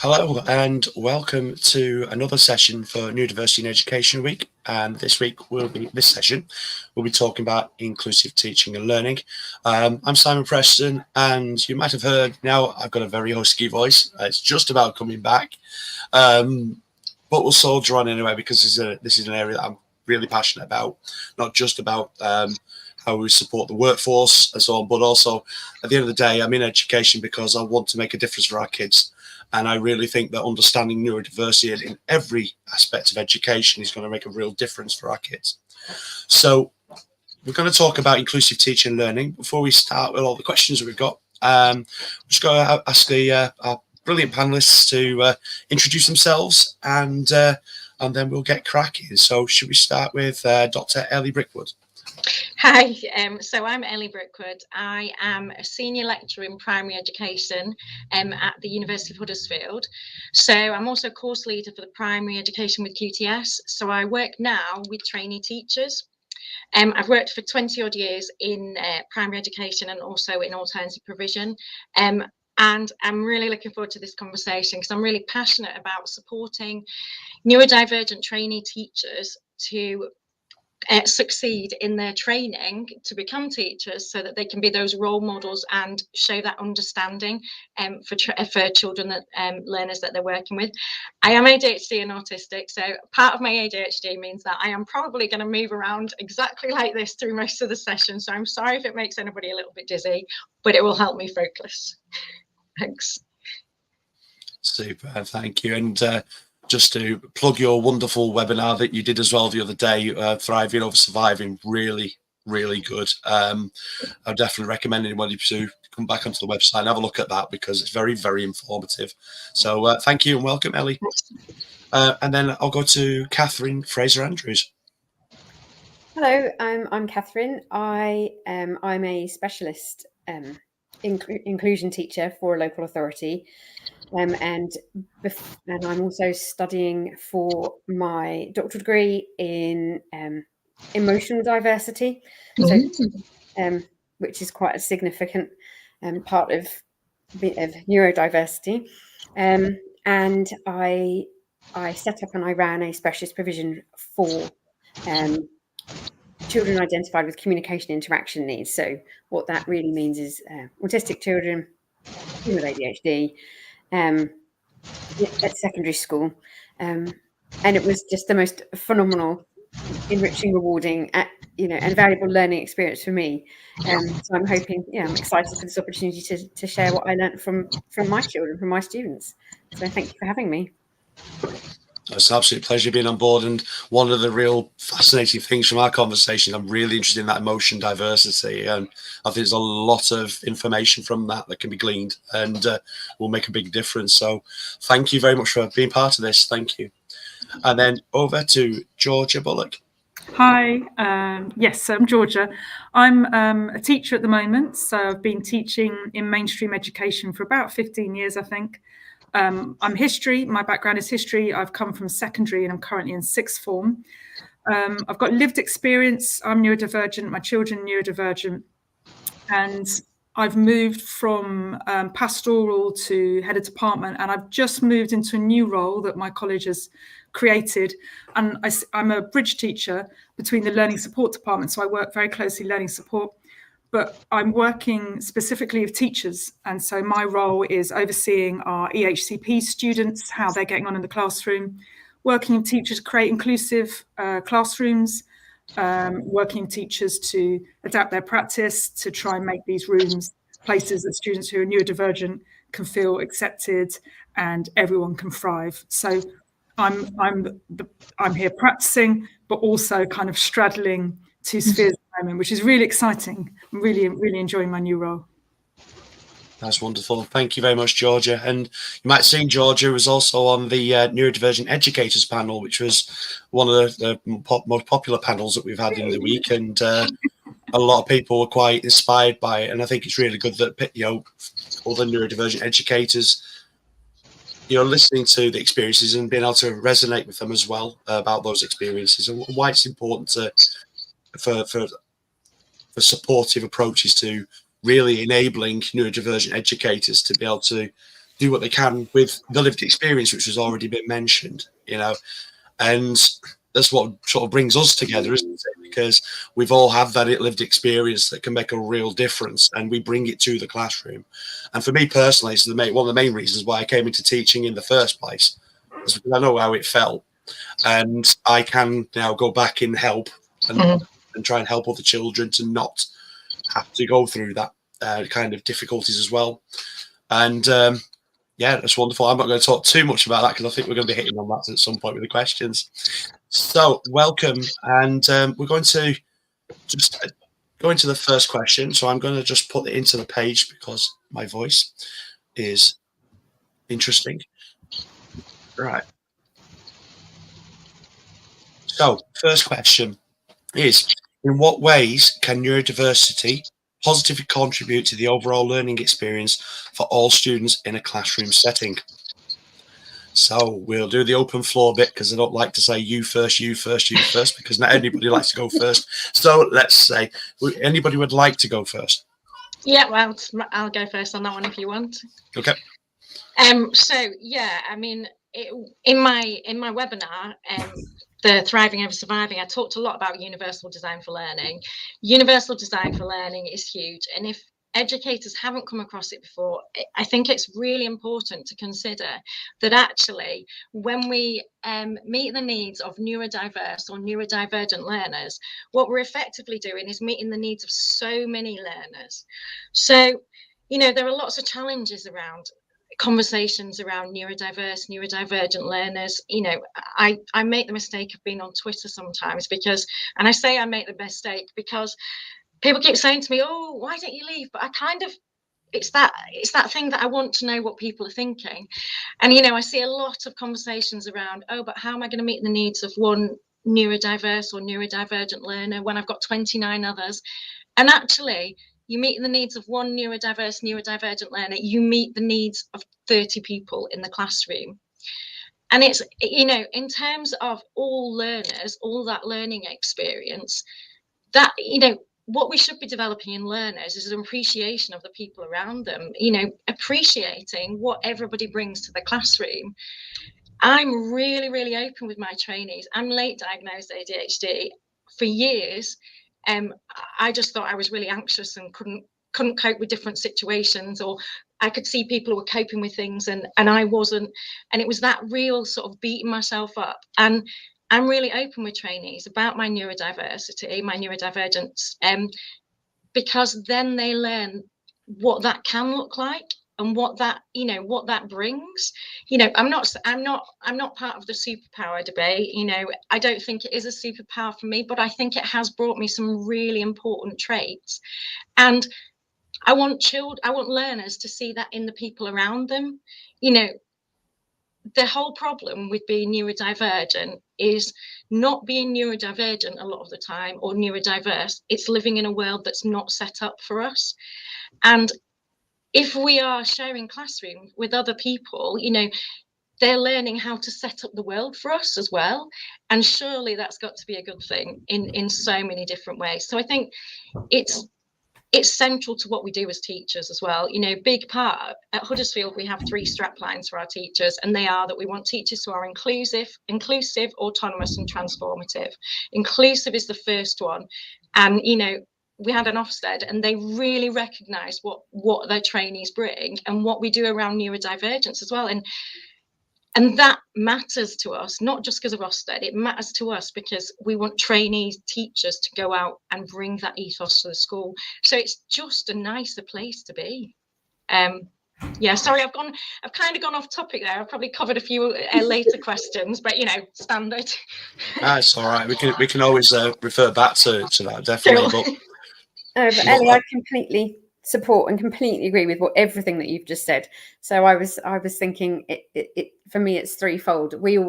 Hello and welcome to another session for Neurodiversity in Education Week. And this session we'll be talking about inclusive teaching and learning. I'm Simon Preston, and you might have heard now I've got a very husky voice. It's just about coming back, but we'll soldier on anyway, because this is an area that I'm really passionate about, not just about how we support the workforce and so on, but also at the end of the day, I'm in education because I want to make a difference for our kids. And I really think that understanding neurodiversity in every aspect of education is going to make a real difference for our kids. So we're going to talk about inclusive teaching and learning. Before we start with all the questions that we've got, we're just going to ask our brilliant panelists to introduce themselves, and then we'll get cracking. So should we start with Dr. Ellie Brickwood? Hi, so I'm Ellie Brickwood. I am a senior lecturer in primary education at the University of Huddersfield. So I'm also course leader for the primary education with QTS. So I work now with trainee teachers. I've worked for 20 odd years in primary education and also in alternative provision. And I'm really looking forward to this conversation because I'm really passionate about supporting neurodivergent trainee teachers to succeed in their training to become teachers, so that they can be those role models and show that understanding for children, that learners that they're working with. I am ADHD and autistic, so part of my ADHD means that I am probably going to move around exactly like this through most of the session, so I'm sorry if it makes anybody a little bit dizzy, but it will help me focus. Thanks. Super, thank you. And just to plug your wonderful webinar that you did as well the other day, Thriving Over Surviving, really good. I definitely recommend anybody to come back onto the website and have a look at that, because it's very informative. So thank you and welcome, Ellie. And then I'll go to Catherine Fraser-Andrews. Hello, I'm Catherine. I'm a specialist inclusion teacher for a local authority. And I'm also studying for my doctoral degree in emotional diversity, so which is quite a significant part of neurodiversity. And I set up and I ran a specialist provision for children identified with communication interaction needs. So what that really means is autistic children with ADHD. At secondary school, and it was just the most phenomenal, enriching, rewarding, and valuable learning experience for me. So I'm hoping, I'm excited for this opportunity to share what I learned from my children, from my students. So thank you for having me. It's an absolute pleasure being on board. And one of the real fascinating things from our conversation, I'm really interested in that emotion diversity. And I think there's a lot of information from that can be gleaned and will make a big difference. So thank you very much for being part of this. Thank you. And then over to Georgia Bullock. Hi, yes, I'm Georgia. I'm a teacher at the moment. So I've been teaching in mainstream education for about 15 years, I think. I'm history. My background is history. I've come from secondary and I'm currently in sixth form. I've got lived experience. I'm neurodivergent. My children neurodivergent. And I've moved from pastoral to head of department. And I've just moved into a new role that my college has created. And I'm a bridge teacher between the learning support department. So I work very closely learning support. But I'm working specifically with teachers. And so my role is overseeing our EHCP students, how they're getting on in the classroom, working with teachers to create inclusive classrooms, working with teachers to adapt their practice to try and make these rooms places that students who are neurodivergent can feel accepted and everyone can thrive. So I'm here practicing, but also kind of straddling two spheres at the moment, which is really exciting. I'm really enjoying my new role. That's wonderful. Thank you very much, Georgia. And you might have seen Georgia was also on the Neurodivergent Educators panel, which was one of the most popular panels that we've had in the week. And a lot of people were quite inspired by it. And I think it's really good that, other neurodivergent educators, listening to the experiences and being able to resonate with them as well about those experiences, and why it's important for supportive approaches to really enabling neurodivergent educators to be able to do what they can with the lived experience, which has already been mentioned, and that's what sort of brings us together, isn't it? Because we've all had that lived experience that can make a real difference, and we bring it to the classroom. And for me personally, it's one of the main reasons why I came into teaching in the first place, is because I know how it felt, and I can now go back and help and try and help other children to not have to go through that kind of difficulties as well. And yeah, that's wonderful. I'm not going to talk too much about that because I think we're going to be hitting on that at some point with the questions. So welcome, and we're going to just go into the first question. So I'm going to just put it into the page because my voice is interesting. Right. So first question is, in what ways can neurodiversity positively contribute to the overall learning experience for all students in a classroom setting? So we'll do the open floor bit because I don't like to say you first, because not anybody likes to go first. So let's say anybody would like to go first. Yeah, well, I'll go first on that one if you want. Okay. So yeah, I mean, in my webinar, the Thriving Over Surviving, I talked a lot about universal design for learning. Universal design for learning is huge, and if educators haven't come across it before, I think it's really important to consider that actually when we meet the needs of neurodiverse or neurodivergent learners, what we're effectively doing is meeting the needs of so many learners. So, there are lots of challenges around conversations around neurodivergent learners. I make the mistake of being on Twitter sometimes and I say I make the mistake because people keep saying to me, oh, why don't you leave? But it's that thing that I want to know what people are thinking. And, I see a lot of conversations around, oh, but how am I going to meet the needs of one neurodiverse or neurodivergent learner when I've got 29 others? And actually, you meet the needs of one neurodivergent learner, you meet the needs of 30 people in the classroom. And it's, in terms of all learners, all that learning experience, that, what we should be developing in learners is an appreciation of the people around them, appreciating what everybody brings to the classroom. I'm really, really open with my trainees. I'm late diagnosed ADHD. For years, I just thought I was really anxious and couldn't cope with different situations, or I could see people who were coping with things and I wasn't. And it was that real sort of beating myself up. And I'm really open with trainees about my neurodiversity, my neurodivergence, because then they learn what that can look like and what that brings. I'm not part of the superpower debate. I don't think it is a superpower for me, but I think it has brought me some really important traits. And I want learners to see that in the people around them. The whole problem with being neurodivergent is not being neurodivergent a lot of the time, or neurodiverse. It's living in a world that's not set up for us. And if we are sharing classroom with other people, they're learning how to set up the world for us as well. And surely that's got to be a good thing in so many different ways. So I think it's central to what we do as teachers as well. Big part at Huddersfield, we have 3 strap lines for our teachers, and they are that we want teachers who are inclusive, autonomous, and transformative. Inclusive is the first one. And, we had an Ofsted, and they really recognise what their trainees bring and what we do around neurodivergence as well. And that matters to us, not just because of Ofsted. It matters to us because we want trainees, teachers to go out and bring that ethos to the school. So it's just a nicer place to be. Yeah, sorry, I've kind of gone off topic there. I've probably covered a few later questions, but standard. That's all right. We can always refer back to that, definitely. Sure. But Ellie, I completely support and completely agree with everything that you've just said. So I was thinking it for me it's threefold. We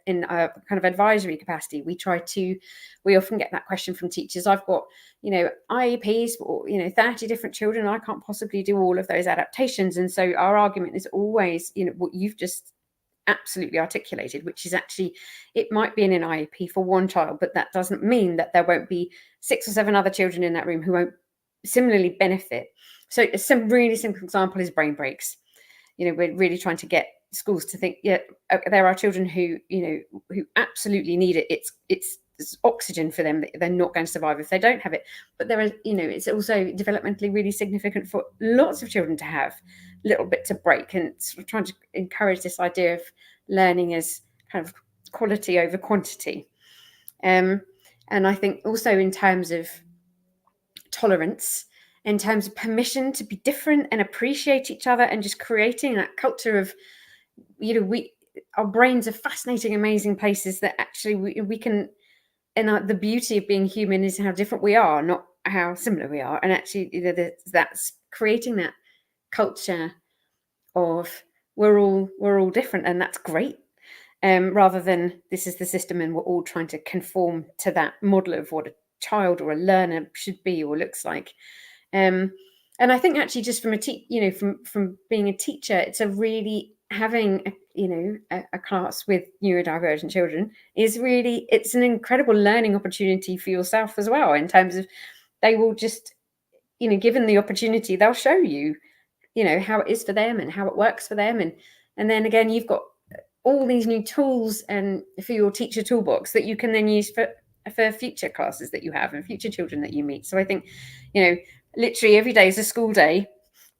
in a kind of advisory capacity, we often get that question from teachers. I've got IEPs or 30 different children. I can't possibly do all of those adaptations. And so our argument is always what you've just absolutely articulated, which is actually it might be in an IEP for one child, but that doesn't mean that there won't be 6 or 7 other children in that room who won't similarly benefit. So some really simple example is brain breaks. we're really trying to get schools to think, yeah, there are children who absolutely need it. It's oxygen for them. They're not going to survive if they don't have it. But there are, it's also developmentally really significant for lots of children to have little bits of break, and sort of trying to encourage this idea of learning as kind of quality over quantity. And I think also in terms of tolerance, in terms of permission to be different and appreciate each other, and just creating that culture of, our brains are fascinating, amazing places that actually we can, and the beauty of being human is how different we are, not how similar we are. And actually, that's creating that culture of we're all different, and that's great. Rather than this is the system and we're all trying to conform to that model of what a child or a learner should be or looks like. And I think actually, just from from being a teacher, it's a really having a class with neurodivergent children it's an incredible learning opportunity for yourself as well, in terms of they will just, given the opportunity, they'll show you, how it is for them and how it works for them. And then again, you've got all these new tools and for your teacher toolbox that you can then use for future classes that you have and future children that you meet. So I think, literally every day is a school day,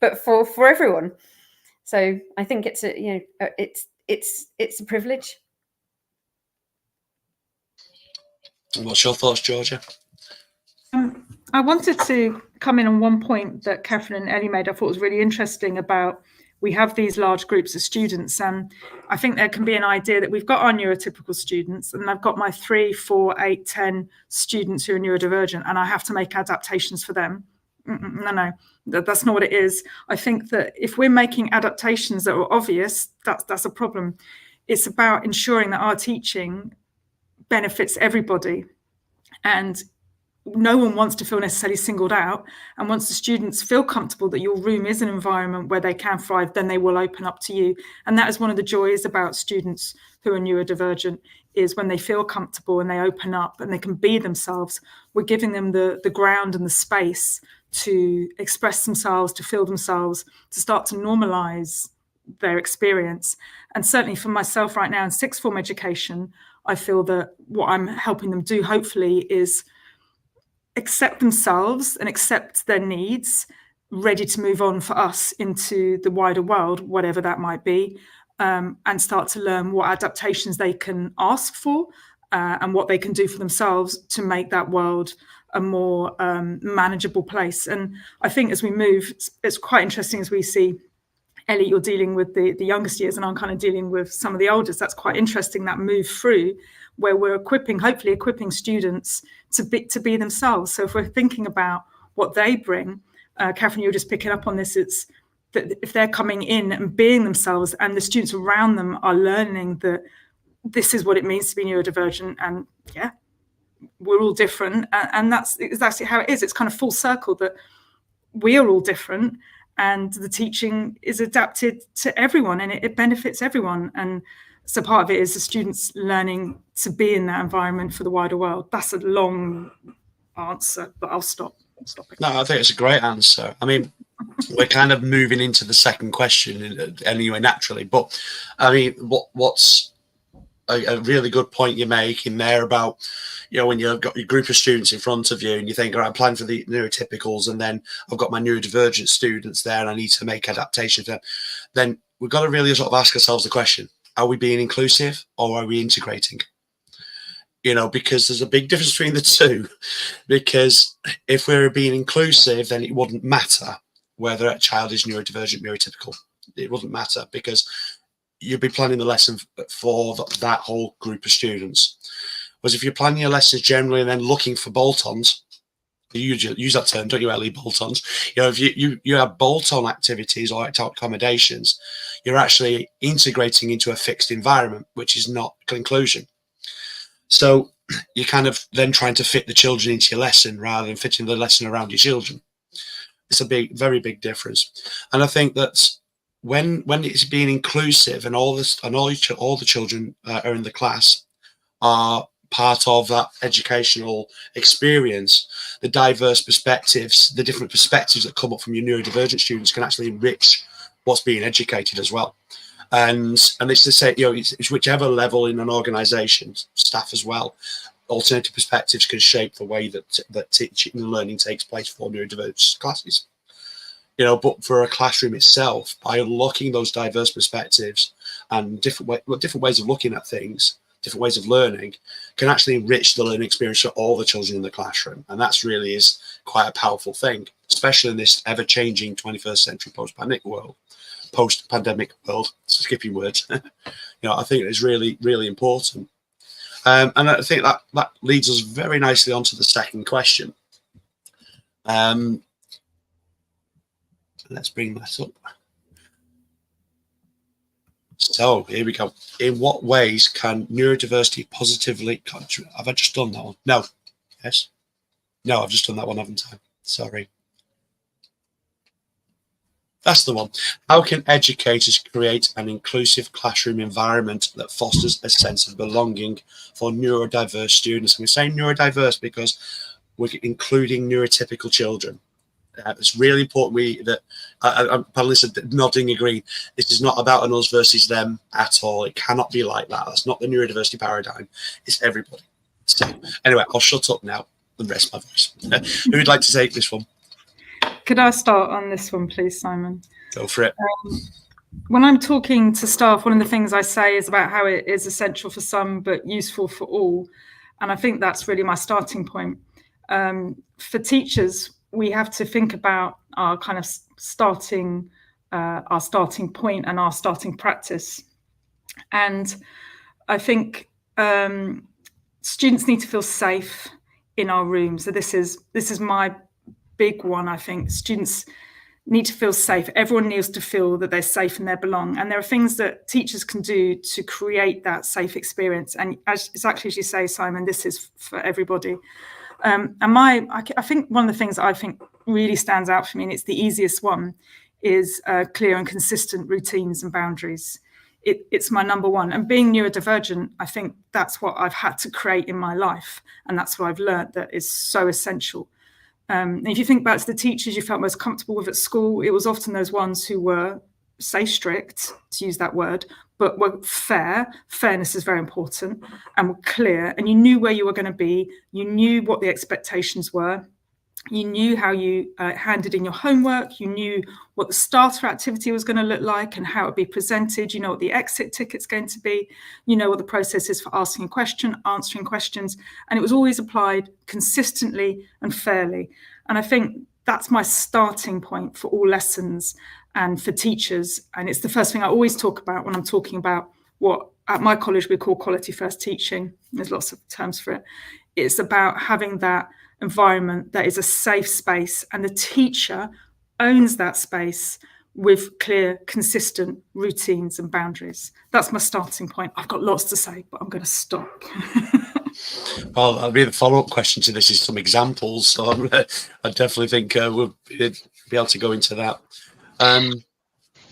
but for everyone. So I think it's a privilege. What's your thoughts, Georgia? I wanted to come in on one point that Catherine and Ellie made. I thought was really interesting about, we have these large groups of students, and I think there can be an idea that we've got our neurotypical students, and I've got my 3, 4, 8, 10 students who are neurodivergent, and I have to make adaptations for them. No, that's not what it is. I think that if we're making adaptations that are obvious, that's a problem. It's about ensuring that our teaching benefits everybody, and no one wants to feel necessarily singled out. And once the students feel comfortable that your room is an environment where they can thrive, then they will open up to you. And that is one of the joys about students who are neurodivergent, is when they feel comfortable and they open up and they can be themselves, we're giving them the ground and the space to express themselves, to feel themselves, to start to normalize their experience. And certainly for myself right now in sixth form education, I feel that what I'm helping them do, hopefully, is accept themselves and accept their needs, ready to move on for us into the wider world, whatever that might be, and start to learn what adaptations they can ask for and what they can do for themselves to make that world a more manageable place. And I think as we move, it's quite interesting as we see, Ellie, you're dealing with the youngest years and I'm kind of dealing with some of the oldest. That's quite interesting, that move through where we're hopefully equipping students to be themselves. So if we're thinking about what they bring, Catherine, you were just picking up on this, it's that if they're coming in and being themselves and the students around them are learning that this is what it means to be neurodivergent, and yeah, we're all different, and that's exactly how it is. It's kind of full circle that we are all different and the teaching is adapted to everyone and it benefits everyone. And so part of it is the students learning to be in that environment for the wider world. That's a long answer, but I'll stop it. No, I think it's a great answer. I mean, we're kind of moving into the second question anyway, naturally. But I mean, what's a really good point you're making there about, when you've got your group of students in front of you and you think, all right, I'm planning for the neurotypicals, and then I've got my neurodivergent students there and I need to make adaptations for them. Then we've got to really sort of ask ourselves the question, are we being inclusive or are we integrating? Because there's a big difference between the two. Because if we're being inclusive, then it wouldn't matter whether a child is neurodivergent, neurotypical. It wouldn't matter because you'd be planning the lesson for that whole group of students. Whereas if you're planning your lessons generally and then looking for bolt-ons, you use that term, don't you, Ellie? Bolt-ons. If you have bolt-on activities or accommodations, you're actually integrating into a fixed environment, which is not inclusion. So you're kind of then trying to fit the children into your lesson rather than fitting the lesson around your children. It's a very big difference. And I think that when it's being inclusive and all the children are in the class are part of that educational experience, the diverse perspectives, the different perspectives that come up from your neurodivergent students can actually enrich what's being educated as well. And it's to say, it's whichever level in an organisation, staff as well, alternative perspectives can shape the way that teaching and learning takes place for neurodiverse classes. But for a classroom itself, by unlocking those diverse perspectives and different ways of looking at things, different ways of learning, can actually enrich the learning experience for all the children in the classroom. And that's really is quite a powerful thing, especially in this ever-changing 21st century post-pandemic world, skipping words. I think it's really, really important. And I think that leads us very nicely onto the second question. Let's bring that up. So here we go. In what ways can neurodiversity positively contribute? Have I just done that one? No. Yes. No, I've just done that one, haven't I? Sorry. That's the one. How can educators create an inclusive classroom environment that fosters a sense of belonging for neurodiverse students? And we're saying neurodiverse because we're including neurotypical children. It's really important that panelists are nodding, agreeing. This is not about an us versus them at all. It cannot be like that. That's not the neurodiversity paradigm. It's everybody. So anyway, I'll shut up now and rest my voice. Who would like to take this one? Could I start on this one, please, Simon? Go for it. When I'm talking to staff, one of the things I say is about how it is essential for some but useful for all. And I think that's really my starting point. For teachers, we have to think about our kind of starting point and our starting practice. And I think students need to feel safe in our rooms. So this is my big one. I think students need to feel safe. Everyone needs to feel that they're safe and they belong. And there are things that teachers can do to create that safe experience. And exactly as you say, Simon, this is for everybody. And I think one of the things that I think really stands out for me, and it's the easiest one, is clear and consistent routines and boundaries. It's my number one. And being neurodivergent, I think that's what I've had to create in my life. And that's what I've learned that is so essential. If you think back to the teachers you felt most comfortable with at school, it was often those ones who were, say, strict, to use that word, but were fair. Fairness is very important, and were clear, and you knew where you were going to be. You knew what the expectations were. You knew how you handed in your homework. You knew what the starter activity was going to look like and how it would be presented. You know what the exit ticket's going to be. You know what the process is for asking a question, answering questions. And it was always applied consistently and fairly. And I think that's my starting point for all lessons and for teachers. And it's the first thing I always talk about when I'm talking about what at my college we call quality first teaching. There's lots of terms for it. It's about having that environment that is a safe space, and the teacher owns that space with clear, consistent routines and boundaries. That's my starting point. I've got lots to say, but I'm going to stop. Well, I'll be the follow-up question to this is some examples. So I definitely think we'll be able to go into that.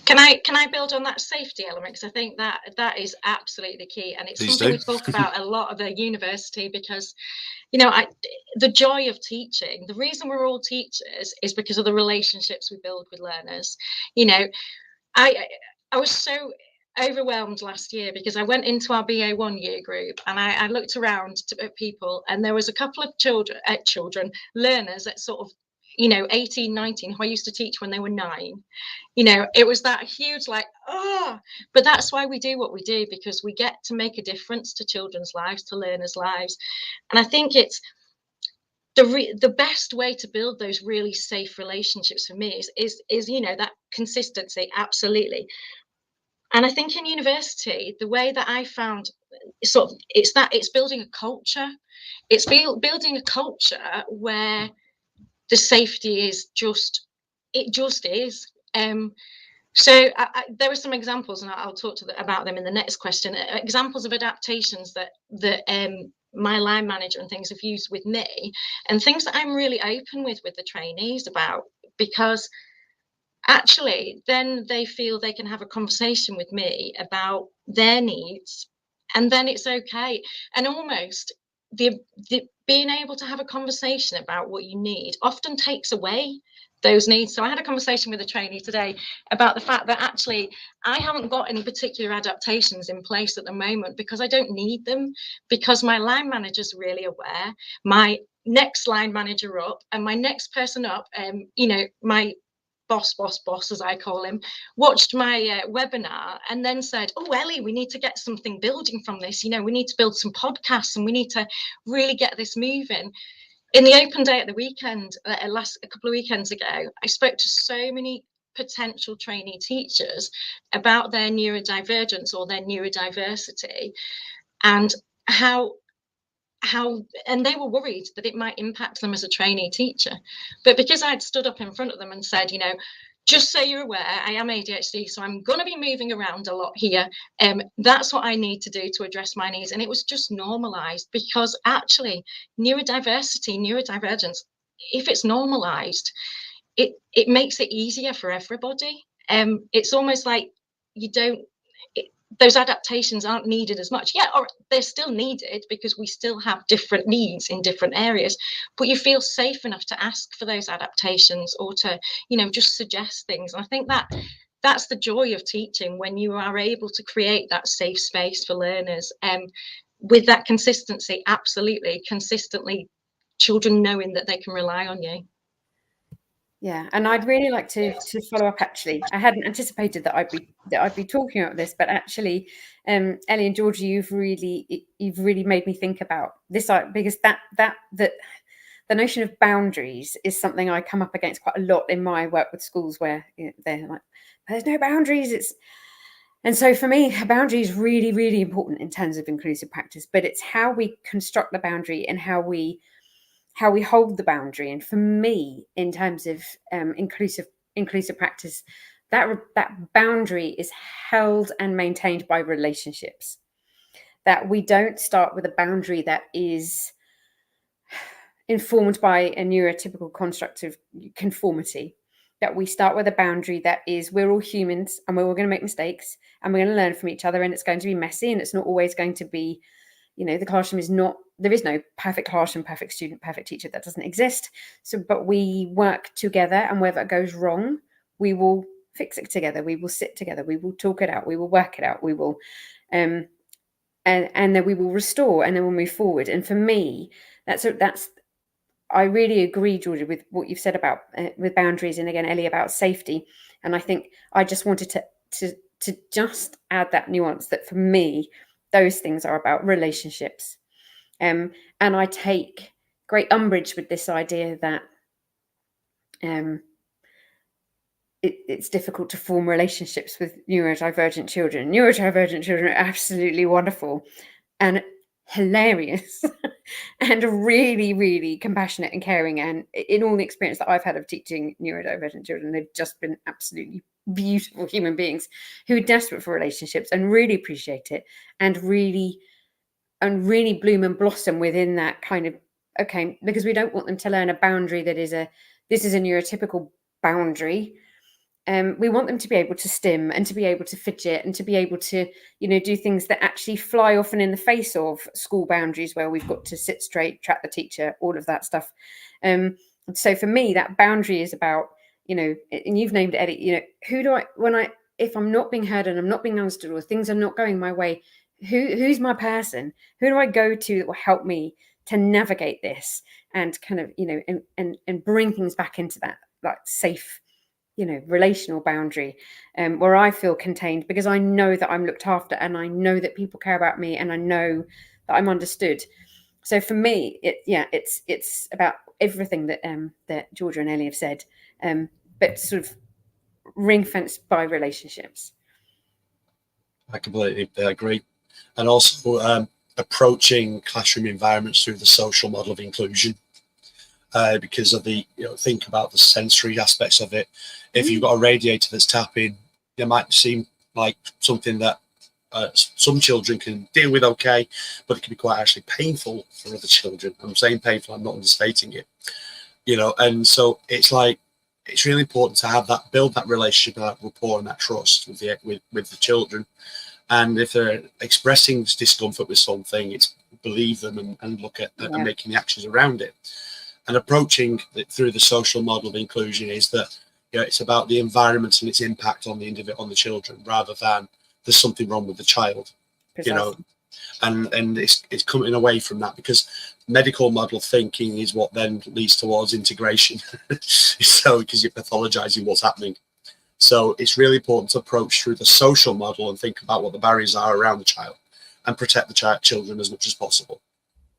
Can I build on that safety element? Because I think that is absolutely key, and it's something we talk about a lot at the university, because the joy of teaching, the reason we're all teachers is because of the relationships we build with learners. I was so overwhelmed last year because I went into our BA1 year group and I looked around at people, and there was a couple of children, learners at sort of 18, 19, who I used to teach when they were 9. It was that huge, but that's why we do what we do, because we get to make a difference to children's lives, to learners' lives. And I think it's the best way to build those really safe relationships for me is that consistency. Absolutely. And I think in university, the way that I found it's building a culture. It's building a culture where the safety is just is. So there are some examples, and I'll talk about them in the next question. Examples of adaptations that my line manager and things have used with me, and things that I'm really open with the trainees about, because actually then they feel they can have a conversation with me about their needs, and then it's okay. And almost the being able to have a conversation about what you need often takes away those needs. So I had a conversation with a trainee today about the fact that actually I haven't got any particular adaptations in place at the moment because I don't need them, because my line manager's really aware, my next line manager up and my next person up, my boss, as I call him, watched my webinar and then said, oh, Ellie, we need to get something building from this. We need to build some podcasts and we need to really get this moving. In the open day at the weekend, a couple of weekends ago, I spoke to so many potential trainee teachers about their neurodivergence or their neurodiversity, and and they were worried that it might impact them as a trainee teacher. But because I'd stood up in front of them and said, just so you're aware, I am ADHD, so I'm going to be moving around a lot here. That's what I need to do to address my needs. And it was just normalized, because actually neurodivergence, if it's normalized, it makes it easier for everybody. It's almost like those adaptations aren't needed as much. Yeah, or they're still needed because we still have different needs in different areas, but you feel safe enough to ask for those adaptations or to, just suggest things. And I think that's the joy of teaching, when you are able to create that safe space for learners. With that consistency, absolutely, consistently, children knowing that they can rely on you. Yeah, and I'd really like to follow up. Actually, I hadn't anticipated that I'd be talking about this, but actually, Ellie and Georgia, you've really made me think about this, because that the notion of boundaries is something I come up against quite a lot in my work with schools, where they're like, "There's no boundaries." And so for me, a boundary is really, really important in terms of inclusive practice, but it's how we construct the boundary and how we hold the boundary. And for me, in terms of inclusive practice, that boundary is held and maintained by relationships. That we don't start with a boundary that is informed by a neurotypical construct of conformity. That we start with a boundary that is, we're all humans and we're all going to make mistakes and we're going to learn from each other, and it's going to be messy, and it's not always going to be, the classroom is not, there is no perfect classroom, perfect student, perfect teacher. That doesn't exist. So, but we work together, and wherever it goes wrong, we will fix it together. We will sit together. We will talk it out. We will work it out. We will, and then we will restore, and then we'll move forward. And for me, that's I really agree, Georgia, with what you've said about with boundaries, and again, Ellie, about safety. And I think I just wanted to just add that nuance, that for me, those things are about relationships. And I take great umbrage with this idea that it's difficult to form relationships with neurodivergent children. Neurodivergent children are absolutely wonderful and hilarious and really, really compassionate and caring. And in all the experience that I've had of teaching neurodivergent children, they've just been absolutely beautiful human beings who are desperate for relationships and really appreciate it, and really bloom and blossom within that kind of, okay, because we don't want them to learn a boundary that is this is a neurotypical boundary. We want them to be able to stim and to be able to fidget and to be able to, do things that actually fly often in the face of school boundaries, where we've got to sit straight, track the teacher, all of that stuff. So for me, that boundary is about, and you've named it, Eddie, who do if I'm not being heard and I'm not being understood, or things are not going my way, who's my person? Who do I go to that will help me to navigate this and kind of, and bring things back into that safe, relational boundary, where I feel contained, because I know that I'm looked after, and I know that people care about me, and I know that I'm understood. So for me, it's about everything that Georgia and Ellie have said, but sort of ring-fenced by relationships. I completely agree. And also approaching classroom environments through the social model of inclusion, because of the, think about the sensory aspects of it. If you've got a radiator that's tapping, it might seem like something that some children can deal with okay, but it can be quite actually painful for other children. I'm saying painful, I'm not understating it. And so it's really important to have that, build that relationship, that rapport and that trust with the children. And if they're expressing discomfort with something, it's believe them and look at and making the actions around it. And approaching it through the social model of inclusion is that, you know, it's about the environment and its impact on the individual, on the children, rather than there's something wrong with the child. Precisely. You know, and it's coming away from that, because medical model thinking is what then leads towards integration. So because you're pathologizing what's happening. So it's really important to approach through the social model and think about what the barriers are around the child and protect the children as much as possible.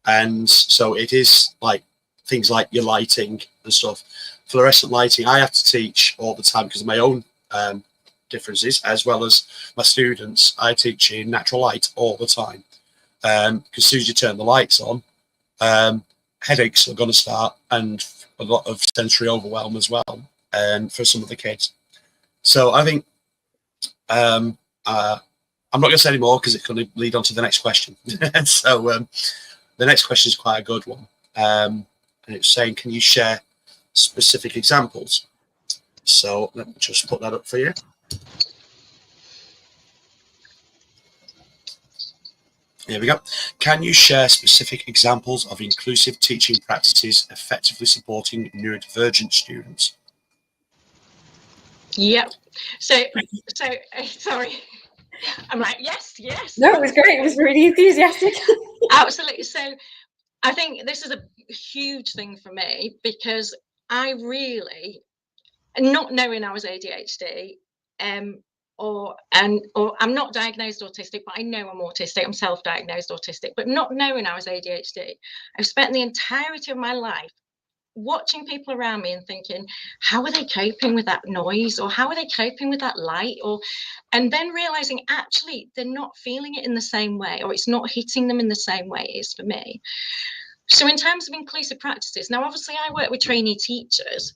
And so it is like things like your lighting and stuff. Fluorescent lighting, I have to teach all the time because of my own differences, as well as my students. I teach in natural light all the time, because as soon as you turn the lights on, headaches are going to start, and a lot of sensory overwhelm as well, for some of the kids. So I think I'm not going to say any more because it's going to lead on to the next question. So the next question is quite a good one, and it's saying, can you share specific examples? So let me just put that up for you. Here we go. Can you share specific examples of inclusive teaching practices effectively supporting neurodivergent students? Yep. So sorry. I'm like, yes. No, it was great. It was really enthusiastic. Absolutely. So I think this is a huge thing for me, because I really, not knowing I was ADHD, or I'm not diagnosed autistic, but I know I'm autistic. I'm self-diagnosed autistic, but not knowing I was ADHD, I've spent the entirety of my life watching people around me and thinking, how are they coping with that noise, or how are they coping with that light, and then realizing actually they're not feeling it in the same way, or it's not hitting them in the same way it is for me. So in terms of inclusive practices, now obviously I work with trainee teachers,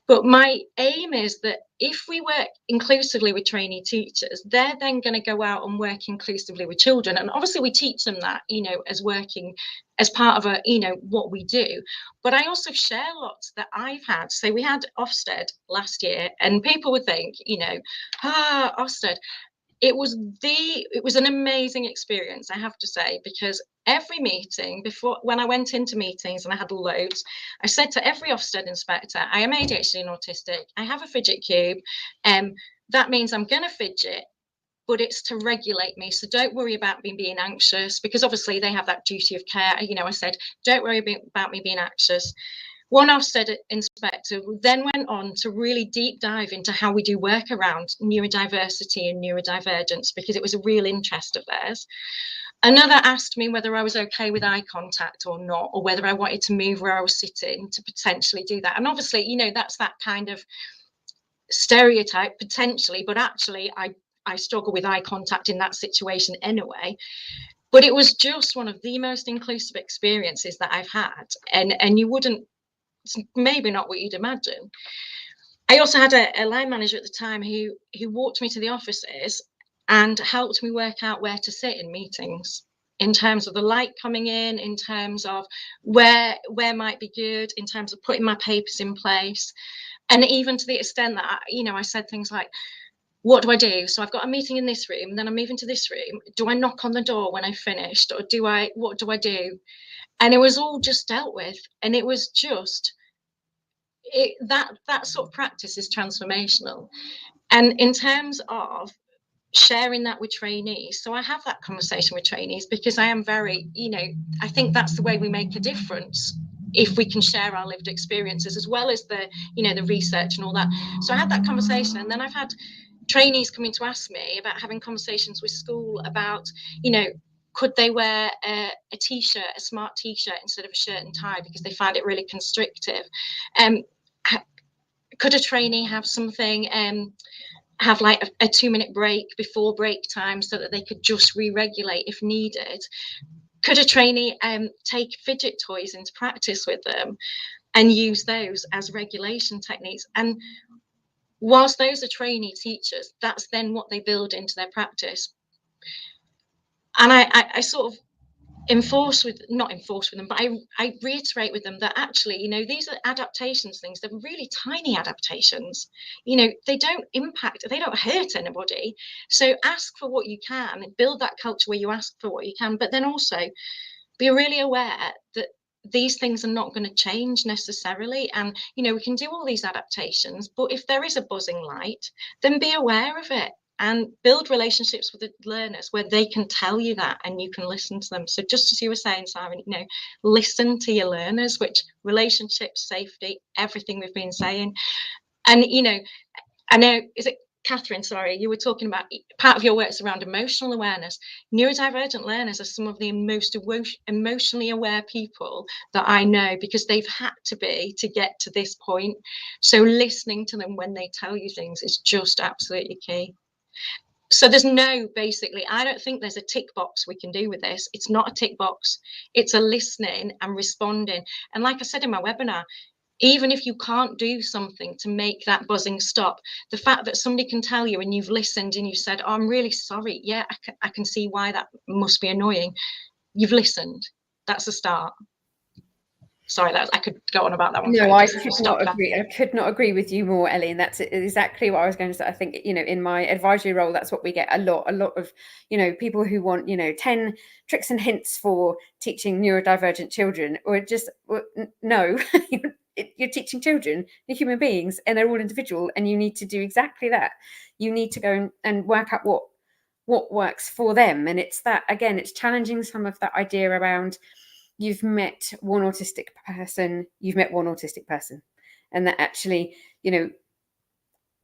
but my aim is that if we work inclusively with trainee teachers, they're then going to go out and work inclusively with children. And obviously we teach them that, you know, as working as part of what we do. But I also share lots that I've had. So we had Ofsted last year, and people would think, Ofsted. It was an amazing experience, I have to say, because every meeting when I went into meetings, and I had loads, I said to every Ofsted inspector, I am ADHD and autistic. I have a fidget cube. That means I'm going to fidget, but it's to regulate me. So don't worry about me being anxious, because obviously they have that duty of care. You know, I said, don't worry about me being anxious. One Ofsted inspector then went on to really deep dive into how we do work around neurodiversity and neurodivergence, because it was a real interest of theirs. Another asked me whether I was okay with eye contact or not, or whether I wanted to move where I was sitting to potentially do that. And obviously, you know, that's that kind of stereotype potentially, but actually I struggle with eye contact in that situation anyway. But it was just one of the most inclusive experiences that I've had. And you wouldn't, maybe not what you'd imagine. I also had a line manager at the time who walked me to the offices and helped me work out where to sit in meetings, in terms of the light coming in terms of where might be good, in terms of putting my papers in place. And even to the extent that, I said things like, what do I do? So I've got a meeting in this room, then I'm moving to this room. Do I knock on the door when I've finished, or what do I do? And it was all just dealt with. And it was just, that sort of practice is transformational. And in terms of sharing that with trainees, so I have that conversation with trainees, because I am very, I think that's the way we make a difference, if we can share our lived experiences as well as the research and all that. So I had that conversation, and then I've had trainees coming to ask me about having conversations with school about, could they wear a t-shirt, a smart t-shirt, instead of a shirt and tie, because they find it really constrictive. Could a trainee have something, have like a 2-minute break before break time, so that they could just re-regulate if needed? Could a trainee take fidget toys into practice with them and use those as regulation techniques? And whilst those are trainee teachers, that's then what they build into their practice. And I sort of not enforce with them, but I reiterate with them that actually, these are adaptations things. They're really tiny adaptations. They don't impact, they don't hurt anybody. So ask for what you can, build that culture where you ask for what you can, but then also be really aware that these things are not going to change necessarily. And, you know, we can do all these adaptations, but if there is a buzzing light, then be aware of it and build relationships with the learners where they can tell you that and you can listen to them. So just as you were saying, Simon, you know, listen to your learners, which relationships, safety, everything we've been saying. And, you know, I know, is it Catherine, sorry, you were talking about part of your work's around emotional awareness. Neurodivergent learners are some of the most emotionally aware people that I know, because they've had to be to get to this point. So listening to them when they tell you things is just absolutely key. So there's no, basically, I don't think there's a tick box we can do with this. It's not a tick box. It's a listening and responding. And like I said in my webinar, even if you can't do something to make that buzzing stop, the fact that somebody can tell you and you've listened and you said, oh, I'm really sorry. Yeah, I can see why that must be annoying. You've listened. That's a start. Sorry, I could go on about that one. No, I could not agree. I could not agree with you more, Ellie. And that's exactly what I was going to say. I think, you know, in my advisory role, that's what we get a lot of, you know, people who want, you know, 10 tricks and hints for teaching neurodivergent children, or just, no, you're teaching children, they're human beings, and they're all individual, and you need to do exactly that. You need to go and work out what works for them. And it's that, again, it's challenging some of that idea around, you've met one autistic person, and that actually, you know,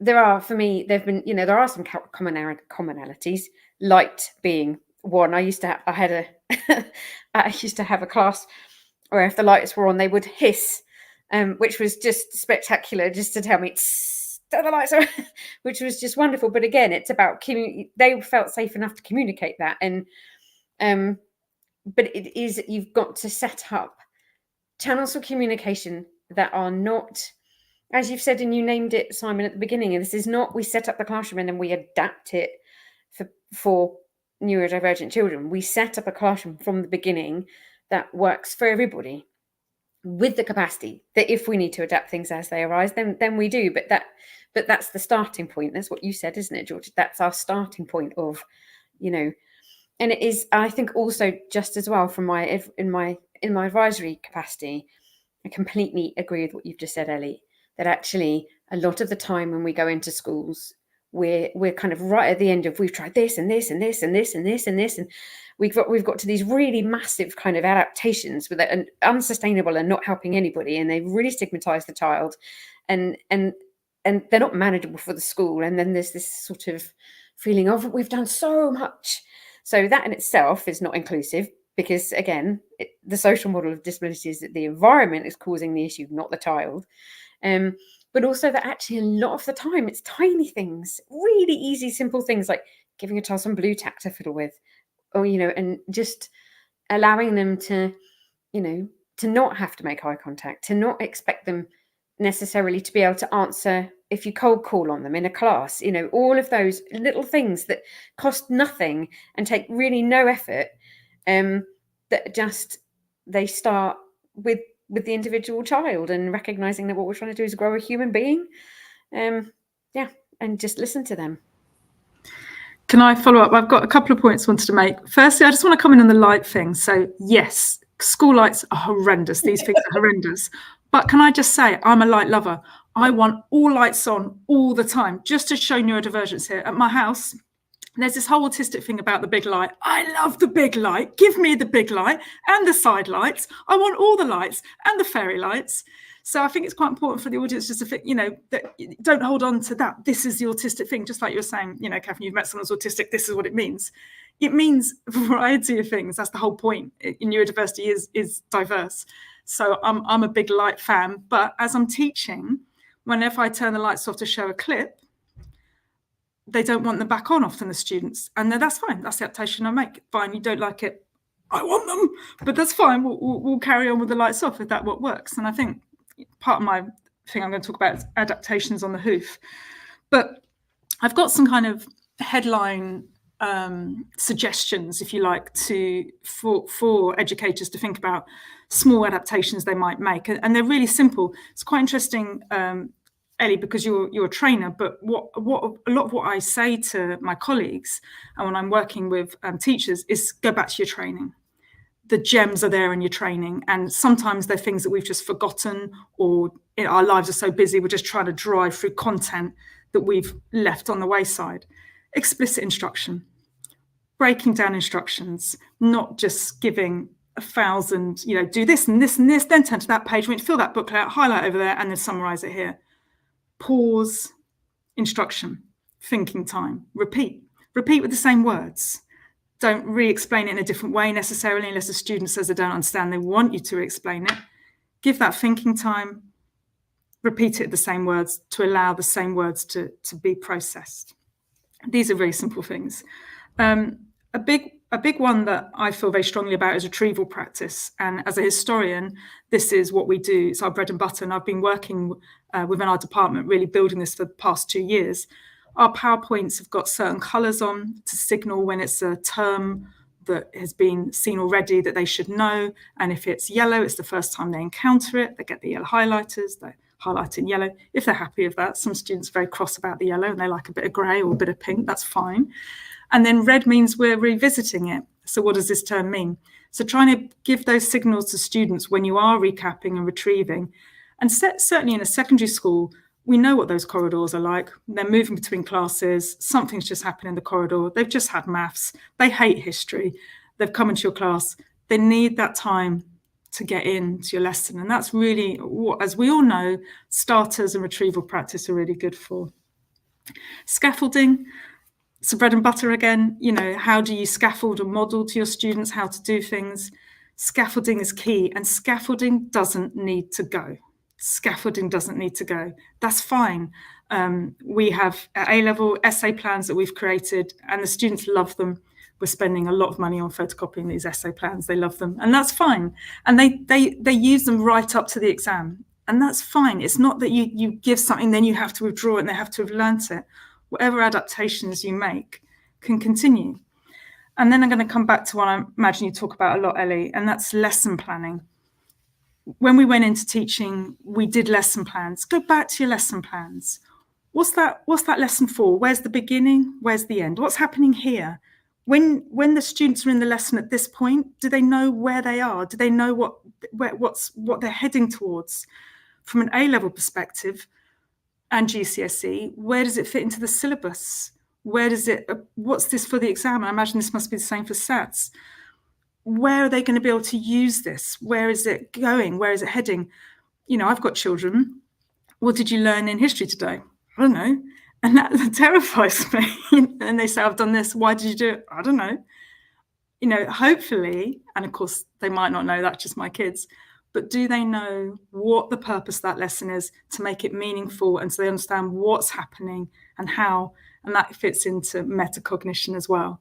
there are, for me, there are some commonalities, light being one. I used to have a class where if the lights were on, they would hiss, which was just spectacular, just to tell me, turn the lights on, which was just wonderful. But again, it's about they felt safe enough to communicate that. And but it is, you've got to set up channels for communication that are not, as you've said, and you named it, Simon, at the beginning, and this is not, we set up the classroom and then we adapt it for neurodivergent children. We set up a classroom from the beginning that works for everybody, with the capacity that if we need to adapt things as they arise, then we do. But that's the starting point. That's what you said, isn't it, George? That's our starting point of, you know. And it is, I think, also just as well from in my advisory capacity, I completely agree with what you've just said, Ellie, that actually a lot of the time when we go into schools, we're kind of right at the end of, we've tried this and this and this and this and this and this, and we've got to these really massive kind of adaptations with it, and unsustainable and not helping anybody, and they really stigmatize the child, and they're not manageable for the school. And then there's this sort of feeling of, we've done so much. So that in itself is not inclusive, because, again, the social model of disability is that the environment is causing the issue, not the child. But also that actually a lot of the time it's tiny things, really easy, simple things like giving a child some blue tack to fiddle with, or, you know, and just allowing them to, you know, to not have to make eye contact, to not expect them necessarily to be able to answer if you cold call on them in a class, you know, all of those little things that cost nothing and take really no effort, that just, they start with the individual child, and recognizing that what we're trying to do is grow a human being. And just listen to them. Can I follow up? I've got a couple of points I wanted to make. Firstly, I just want to comment on the light thing. So yes, school lights are horrendous. These things are horrendous. But can I just say, I'm a light lover. I want all lights on all the time, just to show neurodivergence here. At my house, there's this whole autistic thing about the big light. I love the big light. Give me the big light and the side lights. I want all the lights and the fairy lights. So I think it's quite important for the audience just to, you know, that don't hold on to that. This is the autistic thing, just like you were saying, you know, Catherine, you've met someone who's autistic. This is what it means. It means a variety of things. That's the whole point. Neurodiversity is diverse. So I'm a big light fan. But as I'm teaching, whenever I turn the lights off to show a clip, they don't want them back on often, the students. And then that's fine. That's the adaptation I make. Fine, you don't like it, I want them. But that's fine. We'll carry on with the lights off if that what works. And I think part of my thing I'm going to talk about is adaptations on the hoof. But I've got some kind of headline suggestions, if you like, for educators to think about small adaptations they might make. And they're really simple. It's quite interesting, Ellie, because you're a trainer, but what a lot of what I say to my colleagues and when I'm working with teachers is go back to your training. the gems are there in your training. And sometimes they're things that we've just forgotten, or our lives are so busy, we're just trying to drive through content that we've left on the wayside. Explicit instruction, breaking down instructions, not just giving 1,000, do this and this and this, then turn to that page, fill that booklet out, highlight over there, and then summarize it here. Pause, instruction, thinking time, repeat with the same words. Don't re-explain it in a different way necessarily, unless a student says they don't understand, they want you to explain it. Give that thinking time, repeat it the same words to allow the same words to be processed. These are very simple things. A big one that I feel very strongly about is retrieval practice. And as a historian, this is what we do. It's our bread and butter. And I've been working within our department, really building this for the past 2 years. Our PowerPoints have got certain colours on to signal when it's a term that has been seen already that they should know. And if it's yellow, it's the first time they encounter it. They get the yellow highlighters, they highlight in yellow, if they're happy with that. Some students are very cross about the yellow and they like a bit of grey or a bit of pink, that's fine. And then red means we're revisiting it. So what does this term mean? So trying to give those signals to students when you are recapping and retrieving. And certainly in a secondary school, we know what those corridors are like. They're moving between classes. Something's just happened in the corridor. They've just had maths. They hate history. They've come into your class. They need that time to get into your lesson. And that's really what, as we all know, starters and retrieval practice are really good for. Scaffolding. So bread and butter again, how do you scaffold and model to your students how to do things? Scaffolding is key, and scaffolding doesn't need to go. Scaffolding doesn't need to go. That's fine. We have A-level essay plans that we've created, and the students love them. We're spending a lot of money on photocopying these essay plans. They love them, and that's fine. And they use them right up to the exam, and that's fine. It's not that you give something, then you have to withdraw it, and they have to have learnt it. Whatever adaptations you make can continue. And then I'm going to come back to what I imagine you talk about a lot, Ellie, and that's lesson planning. When we went into teaching, we did lesson plans. Go back to your lesson plans. What's that lesson for? Where's the beginning? Where's the end? What's happening here? When the students are in the lesson at this point, do they know where they are? Do they know what they're heading towards? From an A-level perspective, and GCSE, where does it fit into the syllabus? What's this for the exam? I imagine this must be the same for SATs. Where are they going to be able to use this? Where is it going? Where is it heading? I've got children. What did you learn in history today? I don't know. And that terrifies me. And they say, I've done this. Why did you do it? I don't know. Hopefully, and of course, they might not know, that's just my kids, but do they know what the purpose of that lesson is to make it meaningful, and so they understand what's happening and how, and that fits into metacognition as well.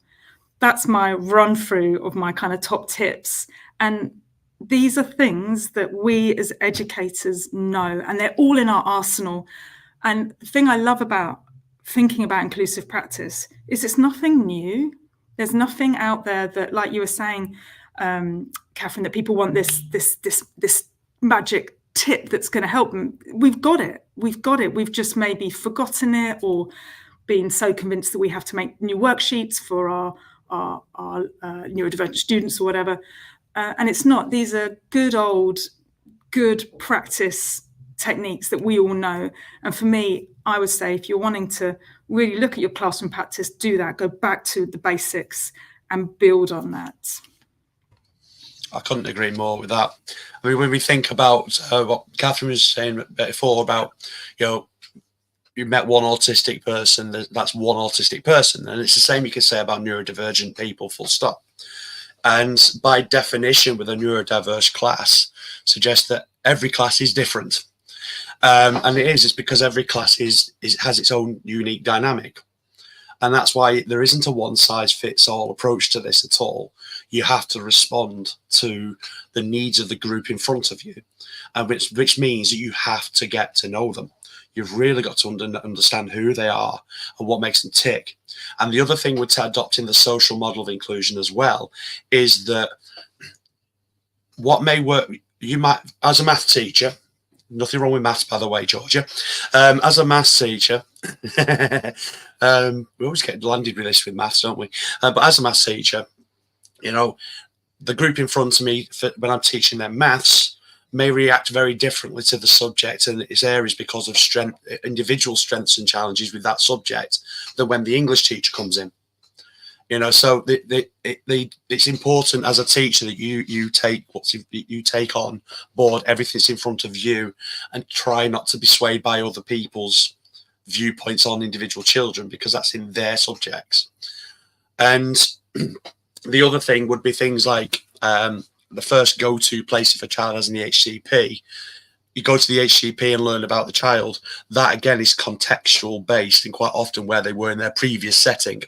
That's my run through of my kind of top tips. And these are things that we as educators know, and they're all in our arsenal. And the thing I love about thinking about inclusive practice is it's nothing new. There's nothing out there that, like you were saying, Catherine, that people want this magic tip that's going to help them. We've got it. We've just maybe forgotten it, or been so convinced that we have to make new worksheets for our neurodivergent students or whatever. And it's not. These are good practice techniques that we all know. And for me, I would say, if you're wanting to really look at your classroom practice, do that. Go back to the basics and build on that. I couldn't agree more with that. I mean, when we think about what Catherine was saying before about, you met one autistic person, that's one autistic person. And it's the same you can say about neurodivergent people, full stop. And by definition, with a neurodiverse class, suggests that every class is different. And it's because every class has its own unique dynamic. And that's why there isn't a one-size-fits-all approach to this at all. You have to respond to the needs of the group in front of you, and which means that you have to get to know them. You've really got to understand who they are and what makes them tick. And the other thing with adopting the social model of inclusion as well is that what may work, you might, as a math teacher, nothing wrong with maths, by the way, Georgia. As a maths teacher, we always get landed with this with maths, don't we? But as a maths teacher, the group in front of me, when I'm teaching them maths, may react very differently to the subject and its areas because of individual strengths and challenges with that subject than when the English teacher comes in. So it's important as a teacher that you take on board everything that's in front of you and try not to be swayed by other people's viewpoints on individual children, because that's in their subjects. And the other thing would be things like the first go-to place if a child has an EHCP. You go to the HCP and learn about the child. That again is contextual based, and quite often where they were in their previous setting.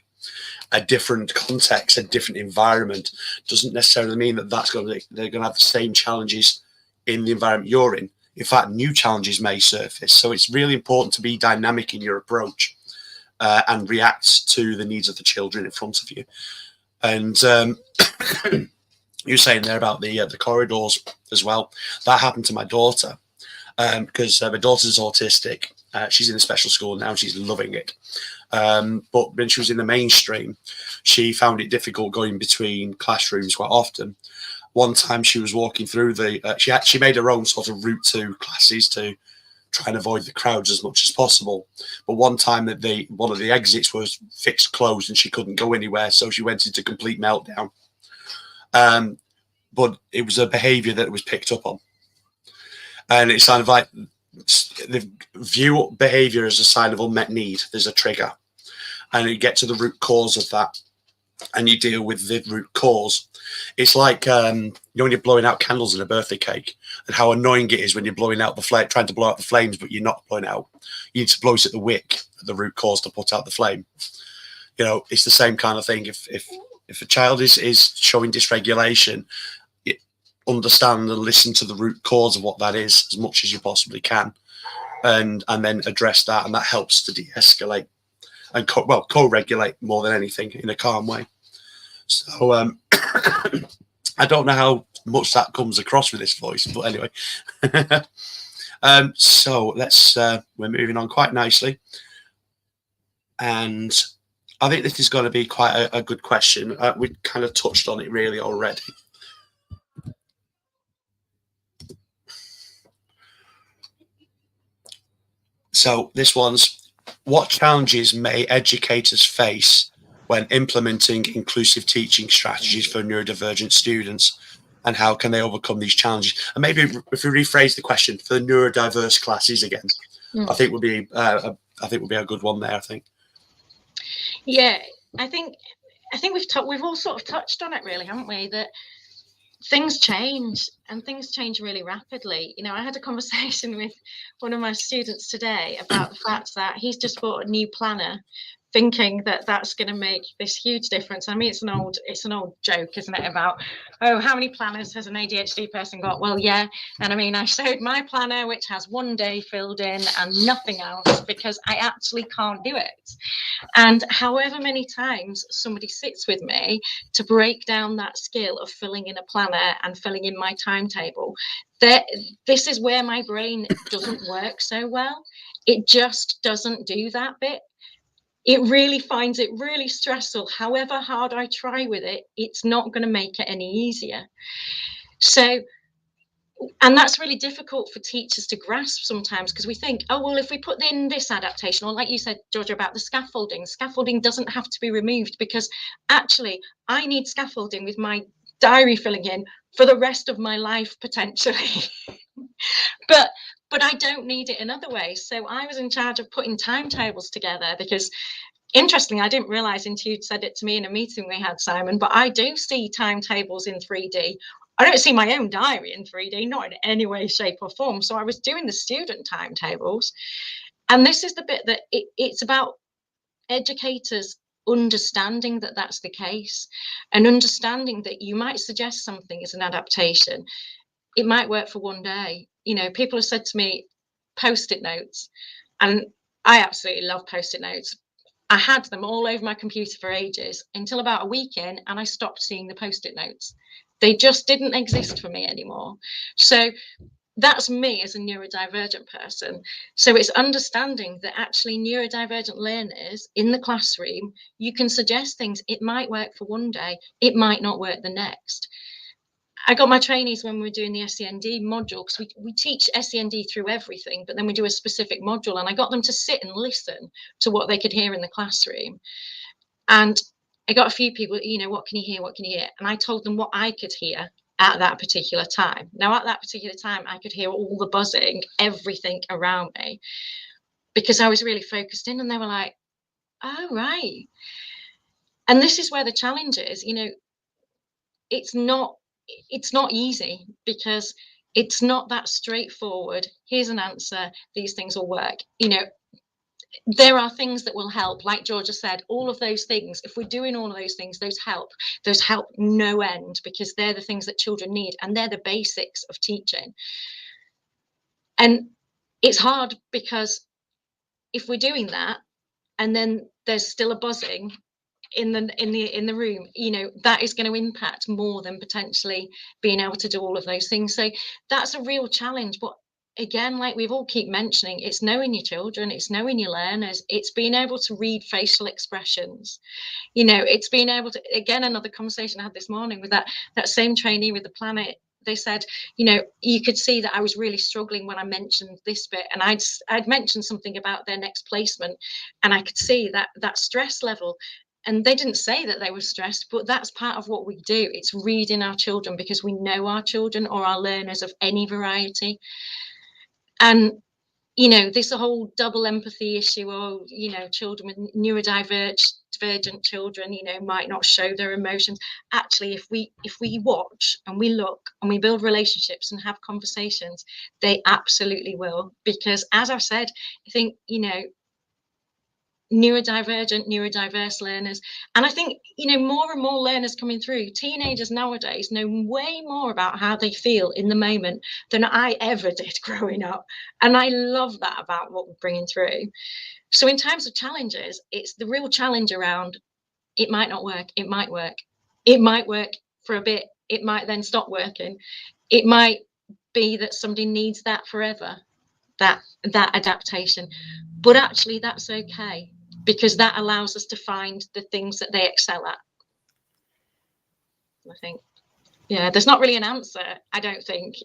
A different context, a different environment doesn't necessarily mean that they're going to have the same challenges in the environment you're in. In fact, new challenges may surface. So it's really important to be dynamic in your approach and react to the needs of the children in front of you. And you're saying there about the corridors as well. That happened to my daughter because my daughter's autistic. She's in a special school now. She's loving it. But when she was in the mainstream, she found it difficult going between classrooms quite often. One time she was walking through she made her own sort of route to classes to try and avoid the crowds as much as possible. But one time that one of the exits was fixed closed and she couldn't go anywhere, so she went into complete meltdown. But it was a behaviour that was picked up on, and it sounded like they view behaviour as a sign of unmet need. There's a trigger, and you get to the root cause of that, and you deal with the root cause. It's like when you're blowing out candles in a birthday cake, and how annoying it is when you're blowing out trying to blow out the flames, but you're not blowing out. You need to blow it at the wick, at the root cause, to put out the flame. It's the same kind of thing. If a child is showing dysregulation, understand and listen to the root cause of what that is as much as you possibly can, and then address that, and that helps to de-escalate and co-regulate more than anything in a calm way. So I don't know how much that comes across with this voice, but anyway. So we're moving on quite nicely, and I think this is going to be quite a good question. We kind of touched on it really already. So this one's, what challenges may educators face when implementing inclusive teaching strategies for neurodivergent students, and how can they overcome these challenges? And maybe if we rephrase the question for the neurodiverse classes again, I think would be a good one there, I think. Yeah, I think we've all sort of touched on it really, haven't we? That things change, and things change really rapidly. I had a conversation with one of my students today about the fact that he's just bought a new planner, thinking that that's going to make this huge difference. I mean, it's an old joke, isn't it, about, oh, how many planners has an ADHD person got? Well, yeah. And I mean, I showed my planner, which has one day filled in and nothing else, because I actually can't do it. And however many times somebody sits with me to break down that skill of filling in a planner and filling in my timetable, this is where my brain doesn't work so well. It just doesn't do that bit. It really finds it really stressful. However hard I try with it, it's not going to make it any easier. So, and that's really difficult for teachers to grasp sometimes, because we think, oh, well, if we put in this adaptation, or like you said, Georgia, about the scaffolding doesn't have to be removed, because actually I need scaffolding with my diary filling in for the rest of my life, potentially. But I don't need it in other ways. So I was in charge of putting timetables together, because interestingly, I didn't realize until you'd said it to me in a meeting we had, Simon, but I do see timetables in 3D. I don't see my own diary in 3D, not in any way, shape or form. So I was doing the student timetables. And this is the bit that it's about educators understanding that that's the case, and understanding that you might suggest something as an adaptation. It might work for one day. People have said to me, Post-it notes, and I absolutely love Post-it notes. I had them all over my computer for ages, until about a week in, and I stopped seeing the Post-it notes. They just didn't exist for me anymore. So that's me as a neurodivergent person. So it's understanding that actually neurodivergent learners in the classroom, you can suggest things. It might work for one day, it might not work the next. I got my trainees when we were doing the SEND module, because we teach SEND through everything, but then we do a specific module, and I got them to sit and listen to what they could hear in the classroom. And I got a few people, what can you hear? What can you hear? And I told them what I could hear at that particular time. Now, at that particular time, I could hear all the buzzing, everything around me, because I was really focused in, and they were like, oh, right. And this is where the challenge is, it's not easy, because it's not that straightforward. Here's an answer. These things will work. There are things that will help, like Georgia said, all of those things. If we're doing all of those things, those help no end, because they're the things that children need, and they're the basics of teaching. And it's hard, because if we're doing that and then there's still a buzzing in the room, that is going to impact more than potentially being able to do all of those things. So that's a real challenge. But again, like we've all keep mentioning, it's knowing your children, it's knowing your learners, it's being able to read facial expressions. It's being able to, again, another conversation I had this morning with that same trainee with the planet. They said, you could see that I was really struggling when I mentioned this bit, and I'd mentioned something about their next placement, and I could see that stress level. And they didn't say that they were stressed, but that's part of what we do. It's reading our children, because we know our children or our learners of any variety. And this whole double empathy issue, or children with neurodivergent children, might not show their emotions. Actually, if we watch and we look and we build relationships and have conversations, they absolutely will. Because, as I've said, I think neurodiverse learners, and I think more and more learners coming through, teenagers nowadays know way more about how they feel in the moment than I ever did growing up, and I love that about what we're bringing through. So in terms of challenges, it's the real challenge around, it might not work, it might work for a bit, it might then stop working, it might be that somebody needs that forever, that adaptation, but actually that's okay, because that allows us to find the things that they excel at. I think, there's not really an answer. I don't think,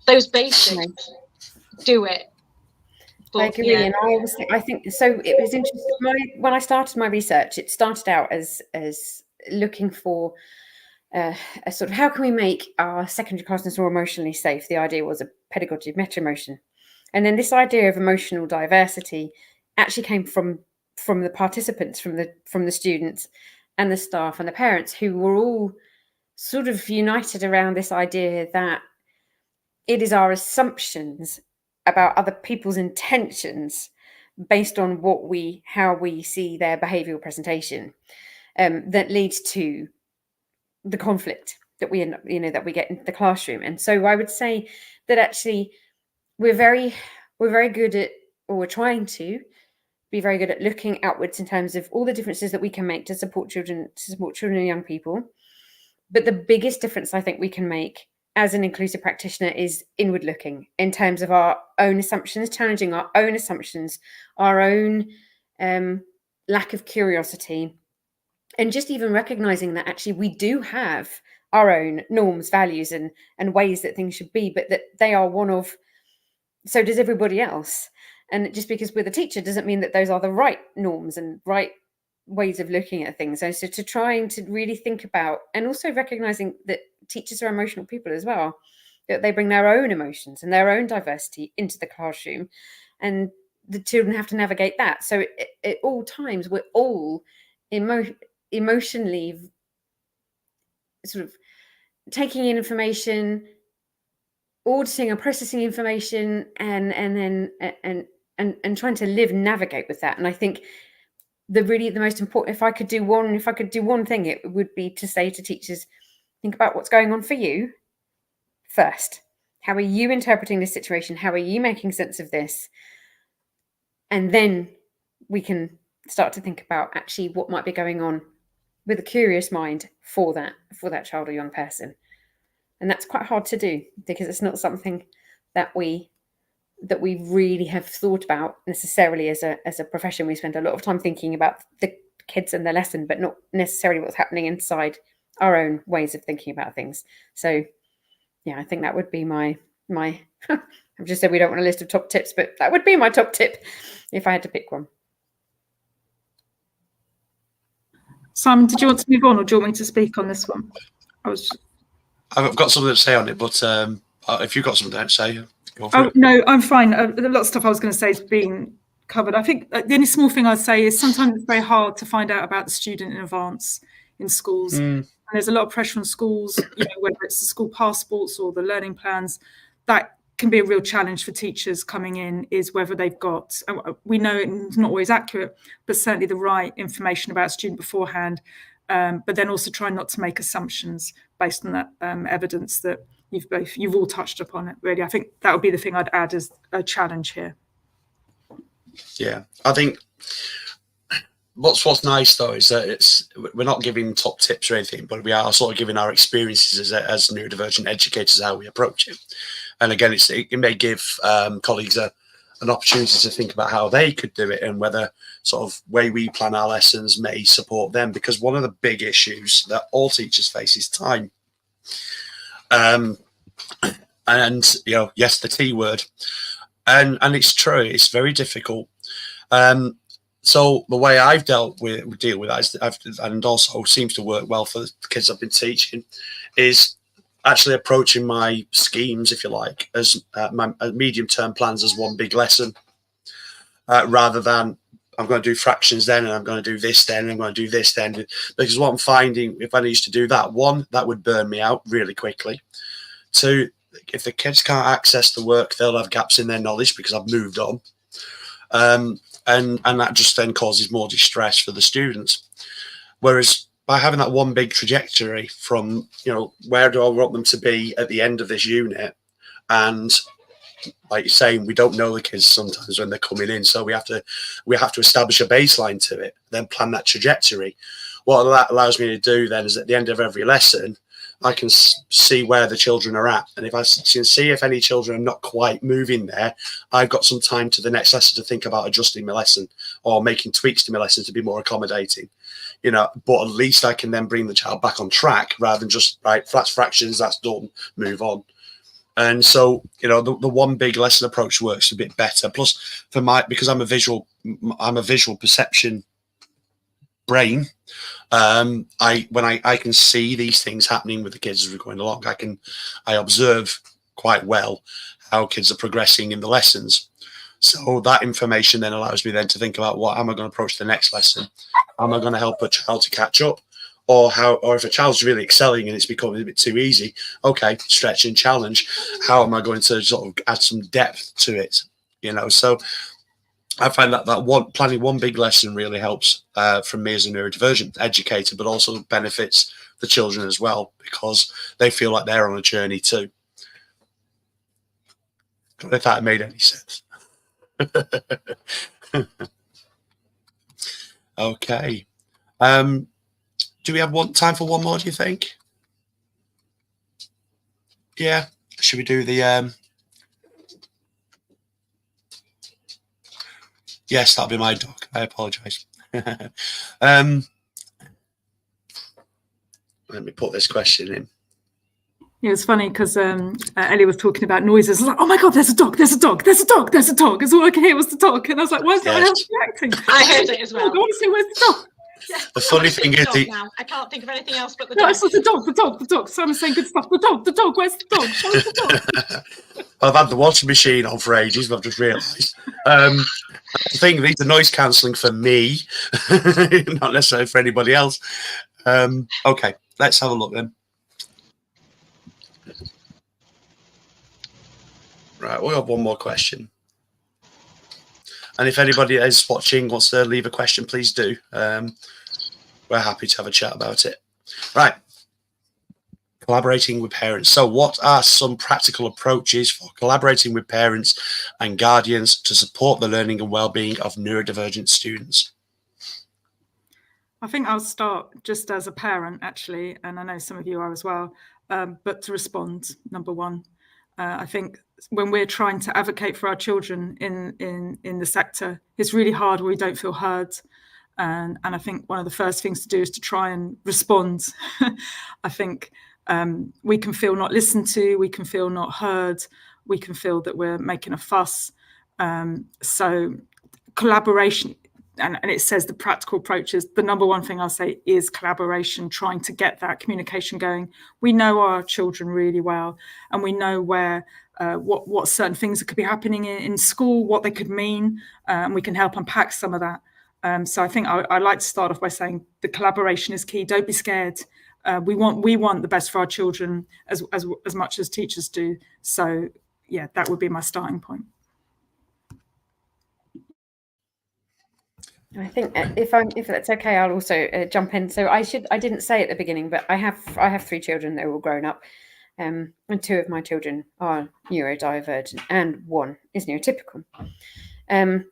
those basics, do it. But, I agree, and I think so. It was interesting. When I started my research, it started out as looking for a sort of, how can we make our secondary classrooms more emotionally safe? The idea was a pedagogy of meta emotion, and then this idea of emotional diversity actually came from the participants, from the students and the staff and the parents, who were all sort of united around this idea that it is our assumptions about other people's intentions based on how we see their behavioural presentation that leads to the conflict that we end up, that we get into the classroom. And so I would say that actually we're very good at, or we're trying to be very good at looking outwards in terms of all the differences that we can make to support children and young people. But the biggest difference I think we can make as an inclusive practitioner is inward looking, in terms of our own assumptions, challenging our own assumptions, our own lack of curiosity, and just even recognizing that actually we do have our own norms, values, and ways that things should be, but that they are one of, so does everybody else. And just because we're the teacher doesn't mean that those are the right norms and right ways of looking at things. So to trying to really think about, and also recognizing that teachers are emotional people as well, that they bring their own emotions and their own diversity into the classroom, and the children have to navigate that. So at all times, we're all emotionally sort of taking in information, auditing and processing information, and trying to live and navigate with that. And I think the most important, if I could do one thing, it would be to say to teachers, think about what's going on for you first. How are you interpreting this situation? How are you making sense of this? And then we can start to think about actually what might be going on with a curious mind for that child or young person. And that's quite hard to do, because it's not something that we really have thought about necessarily as a profession. We spend a lot of time thinking about the kids and their lesson, but not necessarily what's happening inside our own ways of thinking about things. So yeah, I think that would be my I've just said we don't want a list of top tips, but that would be my top tip if I had to pick one. Simon, did you want to move on, or do you want me to speak on this one? I've got something to say on it, but if you've got something to say, go for it. No, I'm fine. A lot of stuff I was going to say has been covered. I think the only small thing I'd say is sometimes it's very hard to find out about the student in advance in schools. And there's a lot of pressure on schools, whether it's the school passports or the learning plans. That can be a real challenge for teachers coming in, is whether they've got, we know it's not always accurate, but certainly the right information about a student beforehand. But then also try not to make assumptions based on that evidence that you've all touched upon it, really. I think that would be the thing I'd add as a challenge here. Yeah, I think what's nice though is that we're not giving top tips or anything, but we are sort of giving our experiences as neurodivergent educators, how we approach it. And again, it may give colleagues an opportunity to think about how they could do it and whether sort of way we plan our lessons may support them, because one of the big issues that all teachers face is time. And yes, the T word, and it's true, it's very difficult. So the way I've deal with that is, and also seems to work well for the kids I've been teaching, is actually approaching my schemes, if you like, as my medium-term plans as one big lesson, rather than I'm going to do fractions then, and I'm going to do this then, and I'm going to do this then. Because what I'm finding, if I used to do that, one, that would burn me out really quickly. Two, if the kids can't access the work, they'll have gaps in their knowledge because I've moved on. And that just then causes more distress for the students. Whereas by having that one big trajectory from, where do I want them to be at the end of this unit? And like you're saying, we don't know the kids sometimes when they're coming in. So we have to establish a baseline to it, then plan that trajectory. What that allows me to do then is at the end of every lesson, I can see where the children are at. And if I can see if any children are not quite moving there, I've got some time to the next lesson to think about adjusting my lesson or making tweaks to my lesson to be more accommodating. But at least I can then bring the child back on track rather than just, right, that's fractions, that's done, move on. And so, the one big lesson approach works a bit better. Plus, because I'm a visual perception brain, I can see these things happening with the kids as we're going along. I observe quite well how kids are progressing in the lessons. So that information then allows me then to think about what am I going to approach the next lesson? Am I going to help a child to catch up? Or if a child's really excelling and it's becoming a bit too easy, okay, stretch and challenge. How am I going to sort of add some depth to it? So I find that planning one big lesson really helps from me as a neurodivergent educator, but also benefits the children as well because they feel like they're on a journey too. If that made any sense. Okay. Do we have time for one more, do you think? Yeah. Should we do the yes, that'll be my dog. I apologize. Let me put this question in. Yeah, it's funny because Ellie was talking about noises. I was like, oh my God, there's a dog, there's a dog, there's a dog, there's a dog. It's all I could hear was the dog. And I was like, why is no one else reacting? I heard it as well. I want to say, where's the dog? The funny thing is, I can't think of anything else but the dog. No, it's the dog. Someone's saying good stuff. The dog, where's the dog? Where's the dog? I've had the washing machine on for ages, but I've just realised. I think these are noise cancelling for me, not necessarily for anybody else. Okay, let's have a look then. Right, we'll have one more question. And if anybody is watching wants to leave a question, please do. We're happy to have a chat about it. Right. Collaborating with parents. So what are some practical approaches for collaborating with parents and guardians to support the learning and well-being of neurodivergent students? I think I'll start just as a parent, actually, and I know some of you are as well, but to respond, number one. I think when we're trying to advocate for our children in the sector, it's really hard when we don't feel heard. And I think one of the first things to do is to try and respond. I think we can feel not listened to, we can feel not heard, we can feel that we're making a fuss. So collaboration, and it says the practical approaches, the number one thing I'll say is collaboration, trying to get that communication going. We know our children really well, and we know where what certain things that could be happening in school, what they could mean, and we can help unpack some of that. So I think I like to start off by saying the collaboration is key. Don't be scared. We want the best for our children as much as teachers do. So yeah, that would be my starting point. I think if that's okay, I'll also jump in. So I didn't say at the beginning, but I have 3 children. They're all grown up, and 2 of my children are neurodivergent, and 1 is neurotypical. And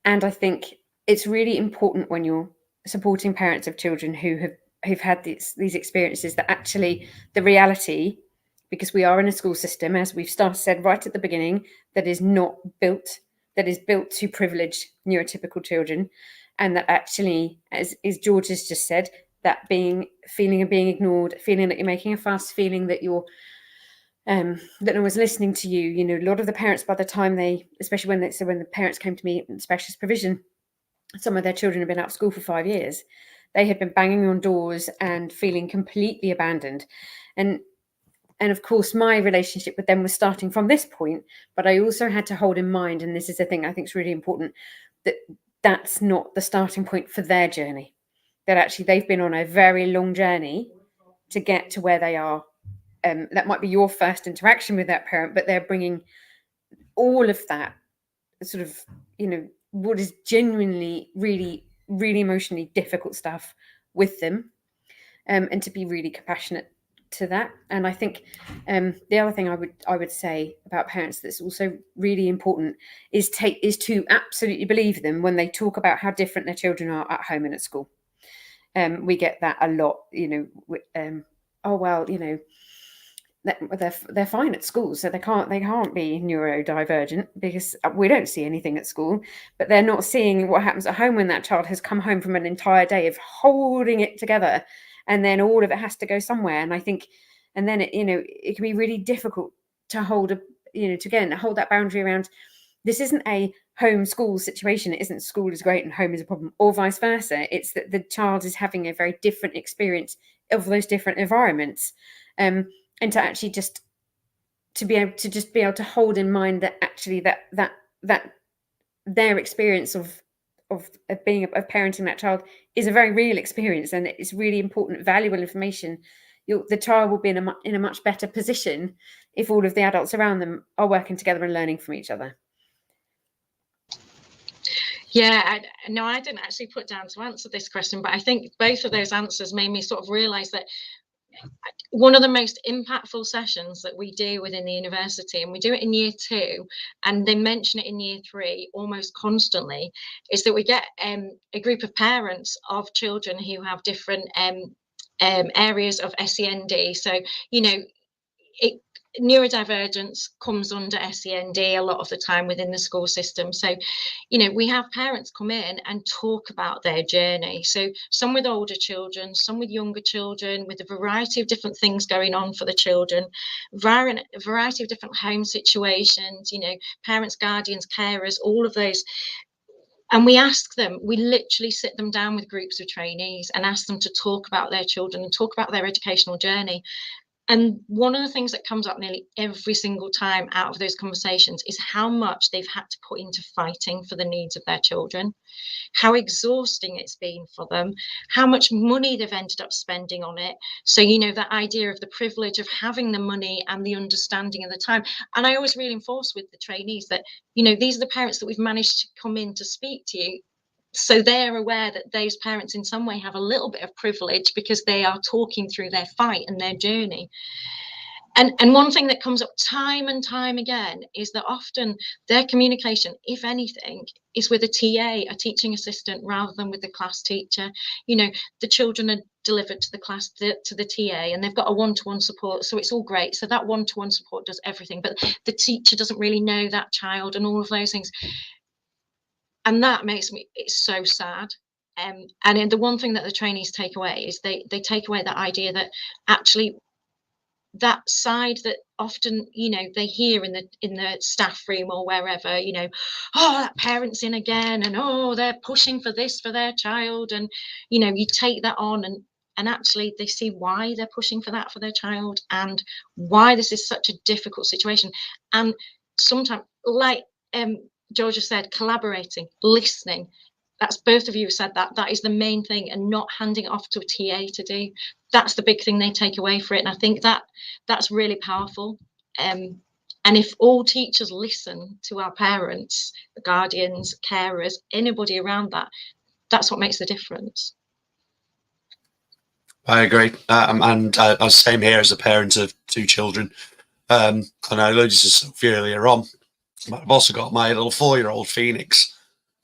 I think it's really important when you're supporting parents of children who've had these experiences, that actually the reality, because we are in a school system, as we've said right at the beginning, that is built to privilege neurotypical children, and that actually, as George has just said, that feeling of being ignored, feeling that you're making a fuss, feeling that you're that no one's listening to you. You know, a lot of the parents, by the time especially when the parents came to me in specialist provision, some of their children had been out of school for 5 years. They had been banging on doors and feeling completely abandoned. And of course, my relationship with them was starting from this point, but I also had to hold in mind, and this is the thing I think is really important, that that's not the starting point for their journey. That actually they've been on a very long journey to get to where they are. That might be your first interaction with that parent, but they're bringing all of that sort of, what is genuinely really, really emotionally difficult stuff with them, and to be really compassionate to that. And I think the other thing I would say about parents that's also really important is to absolutely believe them when they talk about how different their children are at home and at school. We get that a lot, oh well, they're fine at school, so they can't be neurodivergent, because we don't see anything at school. But they're not seeing what happens at home when that child has come home from an entire day of holding it together, and then all of it has to go somewhere. And I think, and then it can be really difficult to hold that boundary around. This isn't a home school situation. It isn't school is great and home is a problem, or vice versa. It's that the child is having a very different experience of those different environments. And to actually be able to hold in mind that actually that their experience of parenting that child is a very real experience, and it's really important, valuable information. The child will be in a much better position if all of the adults around them are working together and learning from each other. Yeah, I didn't actually put down to answer this question, but I think both of those answers made me sort of realise that one of the most impactful sessions that we do within the university, and we do it in year 2, and they mention it in year 3 almost constantly, is that we get a group of parents of children who have different areas of SEND. So, neurodivergence comes under SEND a lot of the time within the school system. So, we have parents come in and talk about their journey. So some with older children, some with younger children, with a variety of different things going on for the children, a variety of different home situations, parents, guardians, carers, all of those. And we literally sit them down with groups of trainees and ask them to talk about their children and talk about their educational journey. And one of the things that comes up nearly every single time out of those conversations is how much they've had to put into fighting for the needs of their children, how exhausting it's been for them, how much money they've ended up spending on it. So, that idea of the privilege of having the money and the understanding of the time. And I always reinforce with the trainees that, these are the parents that we've managed to come in to speak to you. So they're aware that those parents in some way have a little bit of privilege because they are talking through their fight and their journey. And one thing that comes up time and time again is that often their communication, if anything, is with a TA, a teaching assistant, rather than with the class teacher. The children are delivered to the class, to the TA, and they've got a one-to-one support. So it's all great. So that one-to-one support does everything, but the teacher doesn't really know that child and all of those things. And that makes it's so sad. And then the one thing that the trainees take away is they take away that idea that actually that side that often, you know, they hear in the staff room or wherever, you know, oh, that parent's in again, and oh, they're pushing for this for their child, and you know, you take that on, and actually they see why they're pushing for that for their child, and why this is such a difficult situation. And sometimes, like Georgia said, collaborating, listening, that's both of you said that is the main thing, and not handing it off to a TA to do. That's the big thing they take away for it, and I think that's really powerful. And if all teachers listen to our parents, the guardians, carers, anybody around that, that's what makes the difference. I agree, and I was same here as a parent of 2 children. And I alluded to Sophie earlier on, but I've also got my little 4-year-old Phoenix,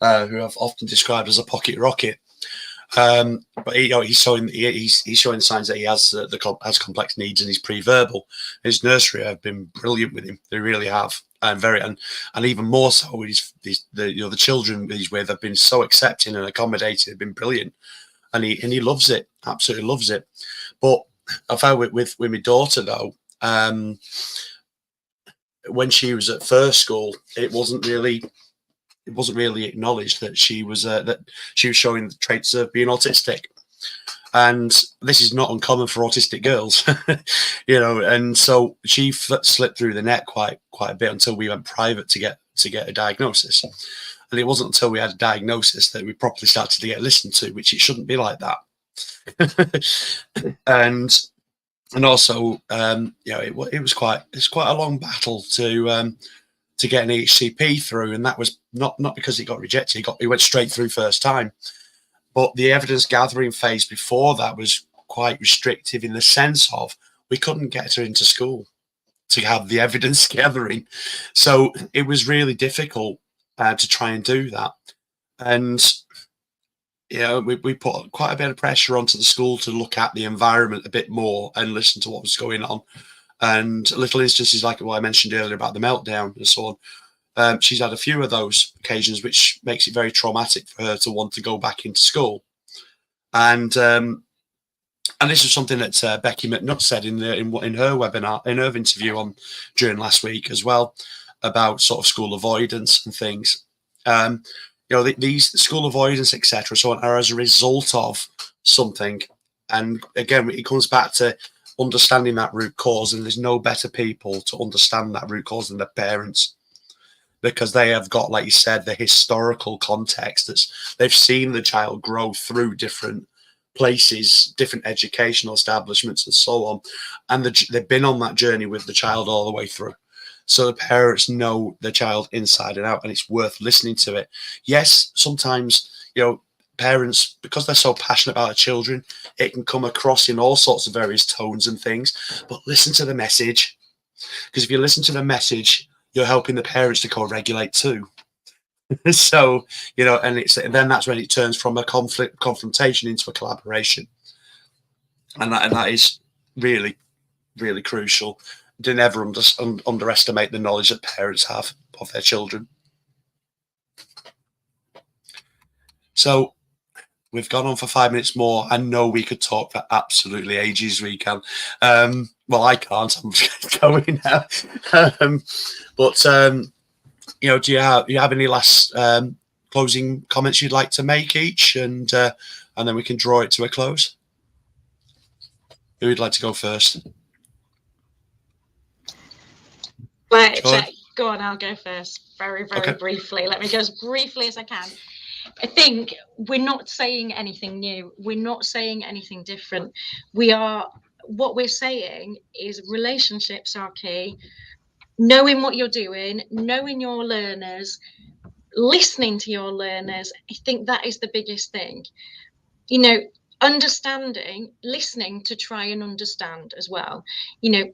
who I've often described as a pocket rocket. But he's showing signs that he has complex needs, and he's pre-verbal. His nursery have been brilliant with him; they really have, and even more so with the children he's with have been so accepting and accommodating. They've been brilliant, and he loves it, absolutely loves it. But I found with my daughter though, when she was at first school, it wasn't really acknowledged that she was showing the traits of being autistic, and this is not uncommon for autistic girls. You know, and so she slipped through the net quite a bit until we went private to get a diagnosis. And it wasn't until we had a diagnosis that we properly started to get listened to, which it shouldn't be like that. and also it was quite a long battle to get an HCP through, and that was not because it got rejected. It went straight through first time. But the evidence gathering phase before that was quite restrictive in the sense of we couldn't get her into school to have the evidence gathering. So it was really difficult to try and do that. And we put quite a bit of pressure onto the school to look at the environment a bit more and listen to what was going on. And little instances like what I mentioned earlier about the meltdown and so on. She's had a few of those occasions, which makes it very traumatic for her to want to go back into school. And this is something that Becky McNutt said in her webinar, in her interview during last week as well, about sort of school avoidance and things. These school avoidance, etc., so on, are as a result of something. And again, it comes back to understanding that root cause, and there's no better people to understand that root cause than the parents, because they have got, like you said, the historical context. They've seen the child grow through different places, different educational establishments and so on, and they've been on that journey with the child all the way through. So the parents know the child inside and out, and it's worth listening to it. Yes, sometimes parents, because they're so passionate about their children, it can come across in all sorts of various tones and things, but listen to the message, because if you listen to the message, you're helping the parents to co-regulate too. So and then that's when it turns from a confrontation into a collaboration, and that is really, really crucial. Don't ever underestimate the knowledge that parents have of their children. So we've gone on for 5 minutes more. I know we could talk for absolutely ages. We can. Well, I can't. I'm going now. Do you have any last closing comments you'd like to make each, and then we can draw it to a close? Who would like to go first? Right, go on. I'll go first. Very Okay. briefly. Let me go as briefly as I can. I think we're not saying anything new. We're not saying anything different. What we're saying is relationships are key. Knowing what you're doing, knowing your learners, listening to your learners. I think that is the biggest thing. Understanding, listening to try and understand as well.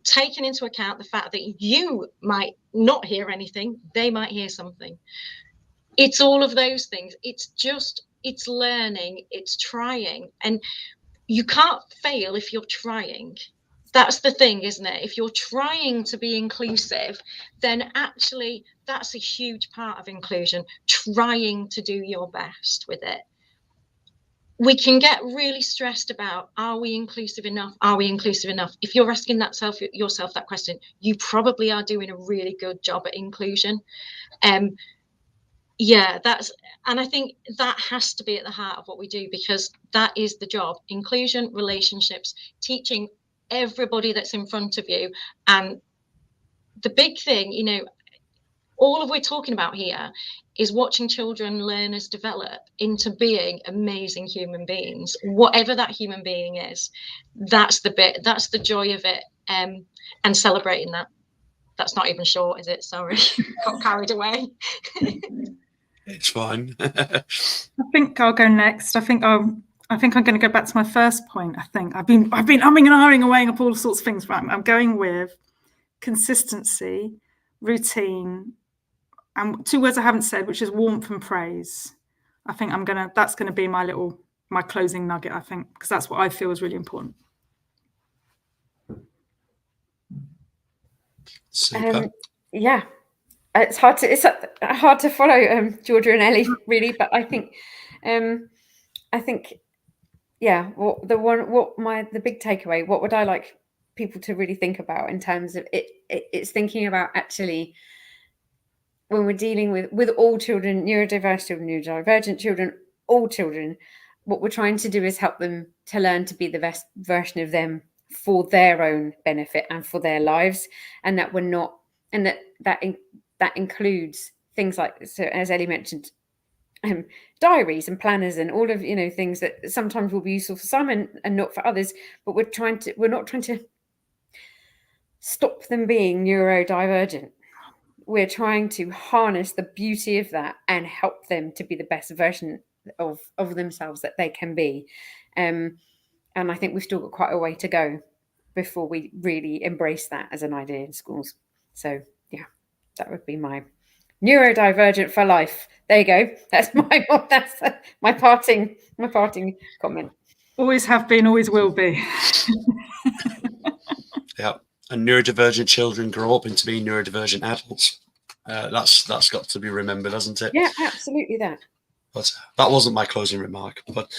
Taking into account the fact that you might not hear anything, they might hear something. It's all of those things. It's learning, it's trying, and you can't fail if you're trying. That's the thing, isn't it? If you're trying to be inclusive, then actually that's a huge part of inclusion, trying to do your best with it. we can get really stressed about, are we inclusive enough? Are we inclusive enough? If you're asking yourself that question, you probably are doing a really good job at inclusion. Yeah, and I think that has to be at the heart of what we do, because that is the job: inclusion, relationships, teaching everybody that's in front of you. And the big thing, you know, all of we're talking about here is watching children, learners develop into being amazing human beings, whatever that human being is. That's the bit, that's the joy of it, and celebrating that. That's not even short, is it? Sorry, got carried away. It's fine. I think I'll go next. I think I'm going to go back to my first point. I think I've been umming and ahhing away up all sorts of things. Right, I'm going with consistency, routine, and 2 words I haven't said, which is warmth and praise. I think that's going to be my closing nugget, I think, because that's what I feel is really important. Super. Yeah, it's hard to follow Georgia and Ellie, really, but I think yeah, the big takeaway, what would I like people to really think about in terms of it's thinking about, actually, when we're dealing with all children, neurodiverse children, neurodivergent children, all children, what we're trying to do is help them to learn to be the best version of them for their own benefit and for their lives, and that we're not, and that includes things like, so as Ellie mentioned, diaries and planners and all of, you know, things that sometimes will be useful for some and not for others, but we're not trying to stop them being neurodivergent. We're trying to harness the beauty of that and help them to be the best version of themselves that they can be. And I think we've still got quite a way to go before we really embrace that as an idea in schools. So yeah, that would be my neurodivergent for life. There you go. That's my parting comment. Always have been, always will be. Yeah. And neurodivergent children grow up into being neurodivergent adults. That's got to be remembered, hasn't it? Yeah, absolutely that. But that wasn't my closing remark. But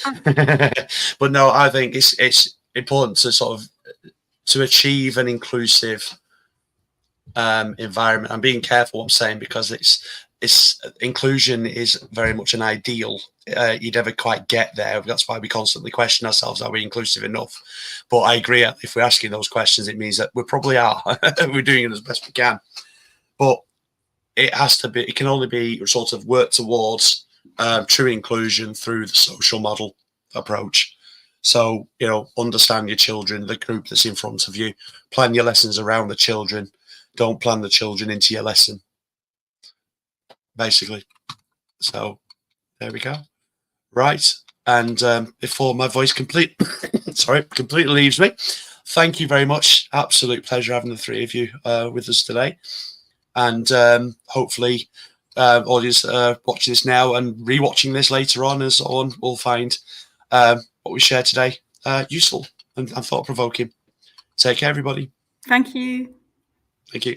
but no, I think it's important to sort of to achieve an inclusive environment. I'm being careful what I'm saying, because it's inclusion is very much an ideal. You never quite get there. That's why we constantly question ourselves: are we inclusive enough? But I agree, if we're asking those questions, it means that we probably are. We're doing it as best we can. But it can only be sort of worked towards true inclusion through the social model approach. So, you know, understand your children, the group that's in front of you, plan your lessons around the children. Don't plan the children into your lesson, basically. So there we go. Right. And before my voice completely leaves me, thank you very much. Absolute pleasure having the three of you with us today. And hopefully audience watching this now and rewatching this later on and so on will find what we shared today useful and thought-provoking. Take care, everybody. Thank you. Thank you.